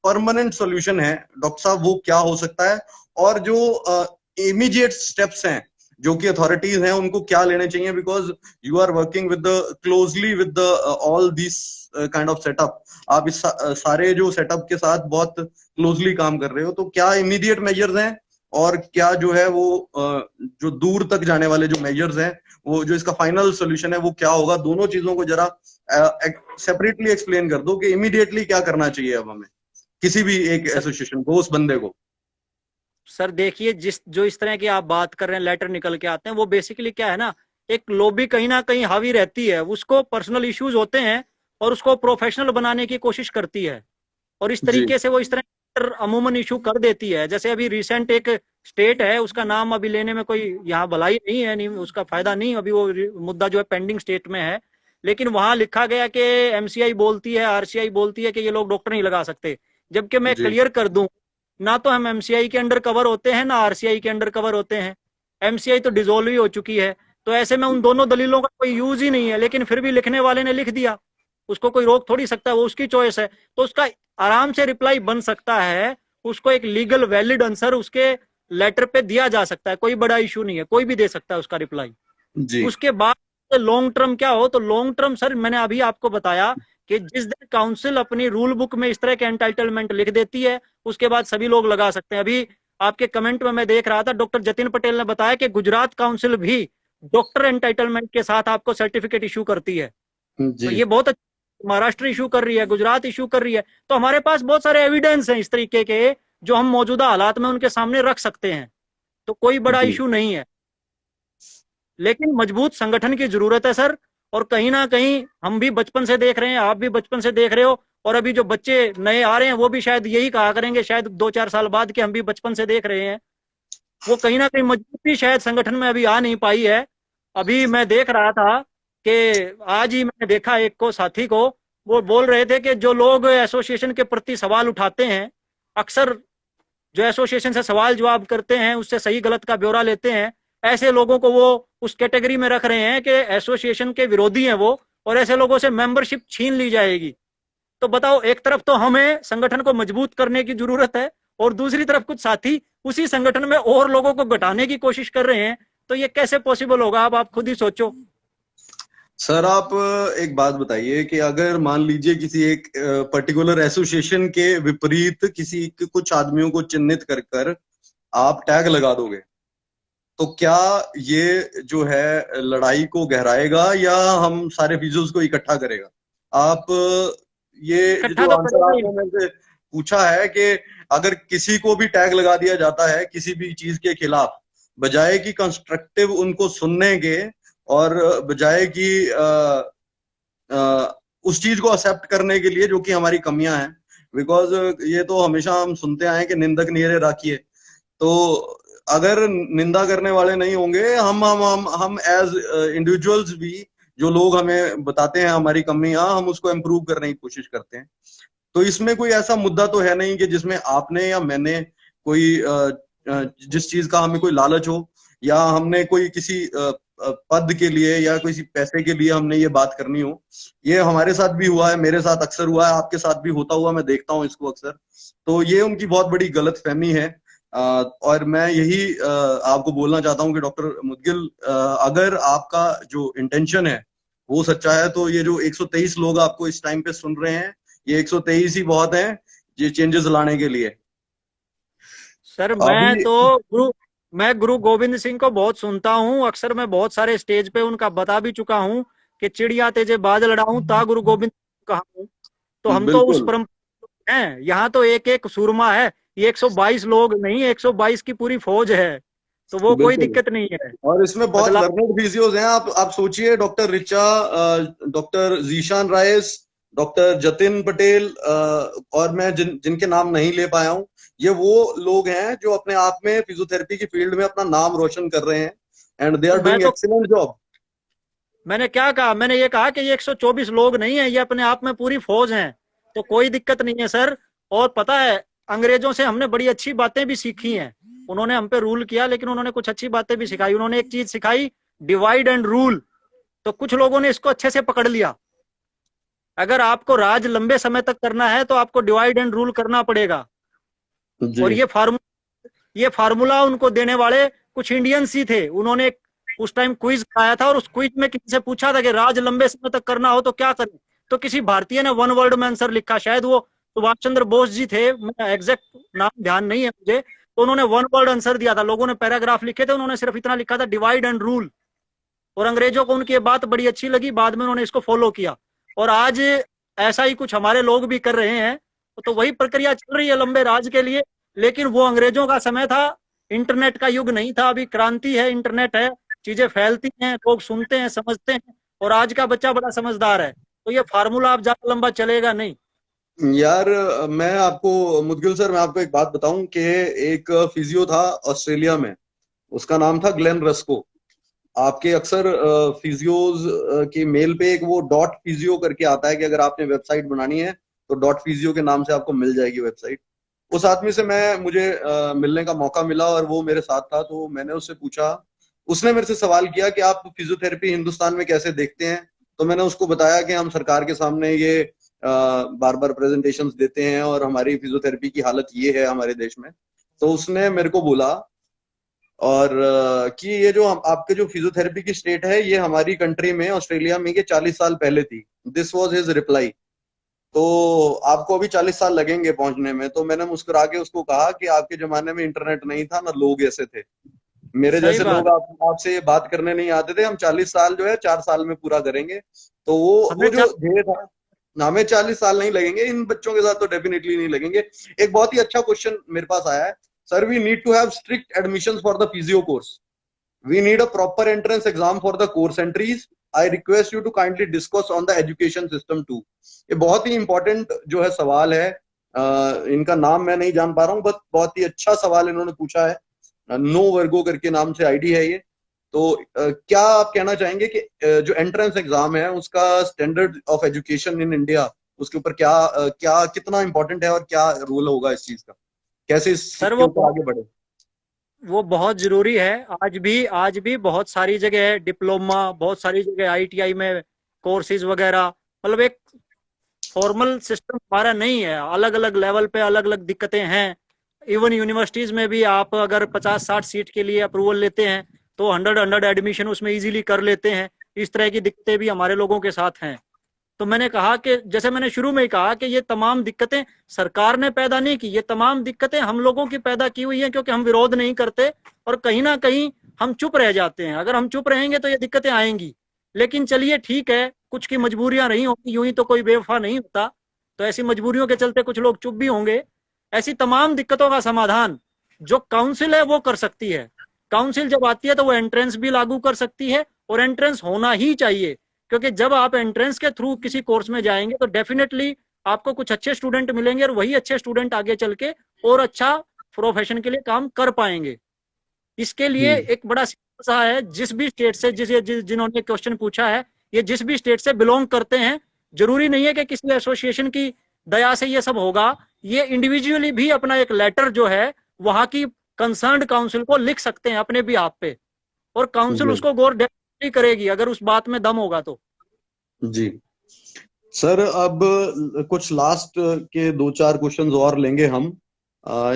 परमानेंट सॉल्यूशन है डॉक्टर साहब, वो क्या हो सकता है? और जो इमीडिएट स्टेप्स हैं जो कि अथॉरिटीज हैं उनको क्या लेने चाहिए? Because you are working with the closely with the all this kind of setup. आप इस सारे जो सेटअप के साथ बहुत क्लोजली काम कर रहे हो, तो क्या इमीडिएट मेजर्स हैं और क्या जो है वो जो दूर तक जाने वाले जो मेजर्स हैं, वो जो इसका फाइनल सोल्यूशन है वो क्या होगा? दोनों चीजों को जरा सेपरेटली एक्सप्लेन कर दो कि इमीडिएटली क्या करना चाहिए अब हमें, किसी भी एक सर, एसोसिएशन को, उस बंदे को। सर देखिए, जिस जो इस तरह की आप बात कर रहे हैं, लेटर निकल के आते हैं, वो बेसिकली क्या है ना, एक लॉबी कहीं ना कहीं हावी रहती है, उसको पर्सनल इश्यूज होते हैं और उसको प्रोफेशनल बनाने की कोशिश करती है। और इस जी तरीके से वो इस तरह अमूमन इशू कर देती है। जैसे अभी रिसेंट एक स्टेट है, उसका नाम अभी लेने में कोई यहाँ भलाई नहीं है, नहीं उसका फायदा नहीं, अभी वो मुद्दा जो है पेंडिंग स्टेट में है। लेकिन वहां लिखा गया कि एमसीआई बोलती है, आरसीआई बोलती है कि ये लोग डॉक्टर नहीं लगा सकते। जबकि मैं जी क्लियर कर दूं, ना तो हम एमसीआई के अंडर कवर होते हैं, ना आरसीआई के अंडर कवर होते हैं। एमसीआई तो डिसोल्व ही हो चुकी है। तो ऐसे में उन दोनों दलीलों का कोई यूज ही नहीं है, लेकिन फिर भी लिखने वाले ने लिख दिया, उसको कोई रोक थोड़ी सकता है, वो उसकी चॉइस है। तो उसका आराम से रिप्लाई बन सकता है, उसको एक लीगल वैलिड आंसर उसके लेटर पे दिया जा सकता है, कोई बड़ा इशू नहीं है, कोई भी दे सकता है उसका रिप्लाई। जी उसके बाद लॉन्ग टर्म क्या हो, तो लॉन्ग टर्म सर मैंने अभी आपको बताया कि जिस दिन काउंसिल अपनी रूल बुक में इस तरह के एंटाइटलमेंट लिख देती है, उसके बाद सभी लोग लगा सकते हैं। अभी आपके कमेंट में मैं देख रहा था, डॉक्टर जतिन पटेल ने बताया कि गुजरात काउंसिल भी डॉक्टर एंटाइटलमेंट के साथ आपको सर्टिफिकेट इशू करती है। तो जी ये बहुत अच्छा, महाराष्ट्र इशू कर रही है, गुजरात इशू कर रही है। तो हमारे पास बहुत सारे एविडेंस हैं इस तरीके के, जो हम मौजूदा हालात में उनके सामने रख सकते हैं। तो कोई बड़ा जी इशू नहीं है, लेकिन मजबूत संगठन की जरूरत है सर। और कहीं ना कहीं हम भी बचपन से देख रहे हैं, आप भी बचपन से देख रहे हो, और अभी जो बच्चे नए आ रहे हैं वो भी शायद यही कहा करेंगे, शायद 2-4 साल बाद, कि हम भी बचपन से देख रहे हैं। वो कहीं ना कहीं मजबूती शायद संगठन में अभी आ नहीं पाई है। अभी मैं देख रहा था कि आज ही मैंने देखा एक को, साथी को, वो बोल रहे थे कि जो लोग एसोसिएशन के प्रति सवाल उठाते हैं, अक्सर जो एसोसिएशन से सवाल जवाब करते हैं, उससे सही गलत का ब्यौरा लेते हैं, ऐसे लोगों को वो उस कैटेगरी में रख रहे हैं कि एसोसिएशन के विरोधी हैं वो, और ऐसे लोगों से मेंबरशिप छीन ली जाएगी। तो बताओ, एक तरफ तो हमें संगठन को मजबूत करने की जरूरत है, और दूसरी तरफ कुछ साथी उसी संगठन में और लोगों को घटाने की कोशिश कर रहे हैं। तो ये कैसे पॉसिबल होगा? अब आप खुद ही सोचो। सर, आप एक बात बताइए कि अगर मान लीजिए किसी एक पर्टिकुलर एसोसिएशन के विपरीत किसी कुछ आदमियों को चिन्हित कर कर आप टैग लगा दोगे, तो क्या ये जो है लड़ाई को गहराएगा या हम सारे फिजियोज को इकट्ठा करेगा? आप ये इकट्ठा जो तो आंसर करेगा ही। आपने मेरे से पूछा है कि अगर किसी को भी टैग लगा दिया जाता है किसी भी चीज के खिलाफ, बजाय कि कंस्ट्रक्टिव उनको सुनने के, और बजाय कि उस चीज को एक्सेप्ट करने के लिए जो कि हमारी कमियां हैं, बिकॉज ये तो हमेशा हम सुनते आए कि निंदक नियरे राखिए। तो अगर निंदा करने वाले नहीं होंगे, हम एज इंडिविजुअल्स भी, जो लोग हमें बताते हैं हमारी कमियां, हम उसको इम्प्रूव करने की कोशिश करते हैं। तो इसमें कोई ऐसा मुद्दा तो है नहीं कि जिसमें आपने या मैंने कोई जिस चीज का हमें कोई लालच हो, या हमने कोई किसी पद के लिए या किसी पैसे के लिए हमने ये बात करनी हो। ये हमारे साथ भी हुआ है, मेरे साथ अक्सर हुआ है, आपके साथ भी होता हुआ मैं देखता हूँ इसको अक्सर। तो ये उनकी बहुत बड़ी गलतफहमी है। और मैं यही आपको बोलना चाहता हूँ कि डॉक्टर मुदगिल, अगर आपका जो इंटेंशन है वो सच्चा है, तो ये जो 123 लोग आपको इस टाइम पे सुन रहे हैं, ये 123 ही बहुत हैं ये चेंजेस लाने के लिए। सर मैं अभी तो गुरु मैं गुरु गोविंद सिंह को बहुत सुनता हूँ, अक्सर मैं बहुत सारे स्टेज पे उनका बता भी चुका हूँ कि चिड़िया तेजे बाज लड़ाऊं ता गुरु गोविंद सिंह कहा हूँ। तो हम तो उस बिल्कुल परंपरा हैं। यहाँ तो एक एक सूरमा है, ये 122 लोग नहीं, 122 की पूरी फौज है, तो वो कोई बिल्कुल। दिक्कत नहीं है। और इसमें बहुत बदलाव। लर्नेड फिजियोज हैं। आप सोचिए, doctor Richa, doctor Zeeshan rice, doctor Jatin Patel, और मैं जिनके नाम नहीं ले पाया हूँ, ये वो लोग हैं जो अपने आप में फिजियोथेरेपी की फील्ड में अपना नाम रोशन कर रहे हैं, एंड दे तो आर डूइंग एक्सीलेंट जॉब। मैंने क्या कहा, मैंने ये कहा कि ये 124 लोग नहीं है, ये अपने आप में पूरी फौज हैं, तो कोई दिक्कत नहीं है सर। और पता है, अंग्रेजों से हमने बड़ी अच्छी बातें भी सीखी हैं। उन्होंने हम पे रूल किया, लेकिन उन्होंने कुछ अच्छी बातें भी सिखाई। उन्होंने एक चीज सिखाई, डिवाइड एंड रूल। तो कुछ लोगों ने इसको अच्छे से पकड़ लिया। अगर आपको राज लंबे समय तक करना है तो आपको डिवाइड एंड रूल करना पड़ेगा। जी। और ये फार्मूला उनको देने वाले कुछ इंडियंस ही थे। उन्होंने उस टाइम क्विज कराया था, और उस क्विज में किसी से पूछा था कि राज लंबे समय तक करना हो तो क्या करें। तो किसी भारतीय ने वन वर्ड में आंसर लिखा, शायद वो सुभाष चंद्र बोस जी थे, एग्जैक्ट नाम ध्यान नहीं है मुझे। तो उन्होंने वन वर्ड आंसर दिया था, लोगों ने पैराग्राफ लिखे थे, उन्होंने सिर्फ इतना लिखा था, डिवाइड एंड रूल। और अंग्रेजों को उनकी ये बात बड़ी अच्छी लगी, बाद में उन्होंने इसको फॉलो किया। और आज ऐसा ही कुछ हमारे लोग भी कर रहे हैं। तो वही प्रक्रिया चल रही है लंबे राज के लिए। लेकिन वो अंग्रेजों का समय था, इंटरनेट का युग नहीं था। अभी क्रांति है, इंटरनेट है, चीजें फैलती हैं, लोग सुनते हैं, समझते हैं। और आज का बच्चा बड़ा समझदार है, तो ये फार्मूला अब ज्यादा लंबा चलेगा नहीं। यार, मैं आपको, मुदगिल सर, मैं आपको एक बात बताऊं कि एक फिजियो था ऑस्ट्रेलिया में, उसका नाम था ग्लेन रस्को। आपके अक्सर फिजियोज की मेल पे एक वो डॉट फिजियो करके आता है कि अगर आपने वेबसाइट बनानी है तो डॉट फिजियो के नाम से आपको मिल जाएगी वेबसाइट। उस आदमी से मुझे मिलने का मौका मिला, और वो मेरे साथ था। तो मैंने उससे पूछा, उसने मेरे से सवाल किया कि आप फिजियोथेरेपी हिंदुस्तान में कैसे देखते हैं। तो मैंने उसको बताया कि हम सरकार के सामने ये बार बार प्रेजेंटेशंस देते हैं, और हमारी फिजियोथेरेपी की हालत ये है हमारे देश में। तो उसने मेरे को बोला, और कि ये जो आपके जो फिजियोथेरेपी की स्टेट है, ये हमारी कंट्री में, ऑस्ट्रेलिया में, ये 40 साल पहले थी। This was his reply. तो आपको अभी 40 साल लगेंगे पहुंचने में। तो मैंने मुस्कुरा के उसको कहा कि आपके जमाने में इंटरनेट नहीं था, ना लोग ऐसे थे, मेरे सही जैसे बात लोग है। आपसे ये बात करने नहीं आते थे। हम 40 साल जो है 4 साल में पूरा करेंगे। तो वो हमें जो ध्येय था, हमें 40 साल नहीं लगेंगे, इन बच्चों के साथ तो डेफिनेटली नहीं लगेंगे। एक बहुत ही अच्छा क्वेश्चन मेरे पास आया है, sir, we need to have strict admission for the physio course, we need a proper entrance exam for the course entries, I request you to kindly discuss on the education system too. ये बहुत ही important जो है सवाल है। इनका नाम मैं नहीं जान पा रहा हूँ, बट बहुत ही अच्छा सवाल इन्होंने पूछा है। नो वर्गो करके नाम से आईडी है ये। तो क्या आप कहना चाहेंगे कि जो एंट्रेंस एग्जाम है उसका standard of education in India, उसके ऊपर क्या कितना इंपॉर्टेंट है, और क्या रोल होगा इस चीज का, कैसे सर इसके ऊपर आगे बढ़े? वो बहुत जरूरी है। आज भी बहुत सारी जगह है डिप्लोमा, बहुत सारी जगह आईटीआई में कोर्सेज वगैरह। मतलब एक फॉर्मल सिस्टम हमारा नहीं है, अलग अलग लेवल पे अलग अलग दिक्कतें हैं। इवन यूनिवर्सिटीज में भी आप अगर 50-60 सीट के लिए अप्रूवल लेते हैं तो 100 एडमिशन उसमें इजीली कर लेते हैं। इस तरह की दिक्कतें भी हमारे लोगों के साथ हैं। तो मैंने कहा कि जैसे मैंने शुरू में ही कहा कि ये तमाम दिक्कतें सरकार ने पैदा नहीं की, ये तमाम दिक्कतें हम लोगों की पैदा की हुई हैं, क्योंकि हम विरोध नहीं करते और कहीं ना कहीं हम चुप रह जाते हैं। अगर हम चुप रहेंगे तो ये दिक्कतें आएंगी। लेकिन चलिए ठीक है, कुछ की मजबूरियां रही होंगी, यूं ही तो कोई बेवफा नहीं होता। तो ऐसी मजबूरियों के चलते कुछ लोग चुप भी होंगे। ऐसी तमाम दिक्कतों का समाधान जो काउंसिल है वो कर सकती है। काउंसिल जब आती है तो वो एंट्रेंस भी लागू कर सकती है, और एंट्रेंस होना ही चाहिए। क्योंकि जब आप एंट्रेंस के थ्रू किसी कोर्स में जाएंगे तो डेफिनेटली आपको कुछ अच्छे स्टूडेंट मिलेंगे, और वही अच्छे स्टूडेंट आगे चल के और अच्छा प्रोफेशन के लिए काम कर पाएंगे। इसके लिए हम्म। एक बड़ा सिंपल सा है, जिस भी स्टेट से जिन्होंने क्वेश्चन पूछा है, ये जिस भी स्टेट से बिलोंग करते हैं। जरूरी नहीं है कि किसी एसोसिएशन की दया से ये सब होगा। ये इंडिविजुअली भी अपना एक लेटर जो है वहां की कंसर्न्ड काउंसिल को लिख सकते हैं अपने भी आप पे, और काउंसिल जी। उसको गौर डेफिनेटली करेगी अगर उस बात में दम होगा तो। जी सर, अब कुछ लास्ट के 2-4 क्वेश्चंस और लेंगे हम।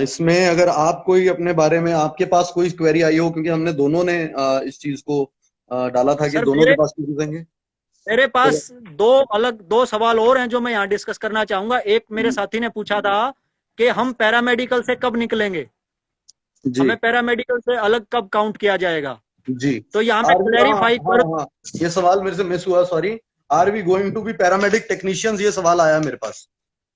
इसमें अगर आप कोई अपने बारे में, आपके पास कोई क्वेरी आई हो, क्योंकि हमने दोनों ने इस चीज को डाला था कि सर दोनों के पास क्वेरीज आएंगे। मेरे तो पास दो सवाल और हैं जो मैं यहाँ डिस्कस करना चाहूंगा। एक मेरे साथी ने पूछा था कि हम पैरामेडिकल से कब निकलेंगे। जी हमें पैरामेडिकल से अलग कब काउंट किया जाएगा? जी। तो यहाँ पे हाँ क्लैरिफाई हाँ कर। हाँ, ये सवाल मेरे से मिस हुआ, sorry. Are we going to be paramedic technicians, ये सवाल आया मेरे पास।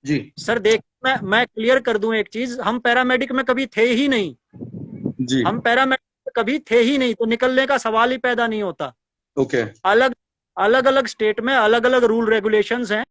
जी सर देख, मैं क्लियर कर दूं एक चीज, हम पैरामेडिक में कभी थे ही नहीं। जी। हम पैरामेडिक में कभी थे ही नहीं, तो निकलने का सवाल ही पैदा नहीं होता। ओके। अलग अलग अलग स्टेट में अलग अलग रूल रेगुलेशंस हैं।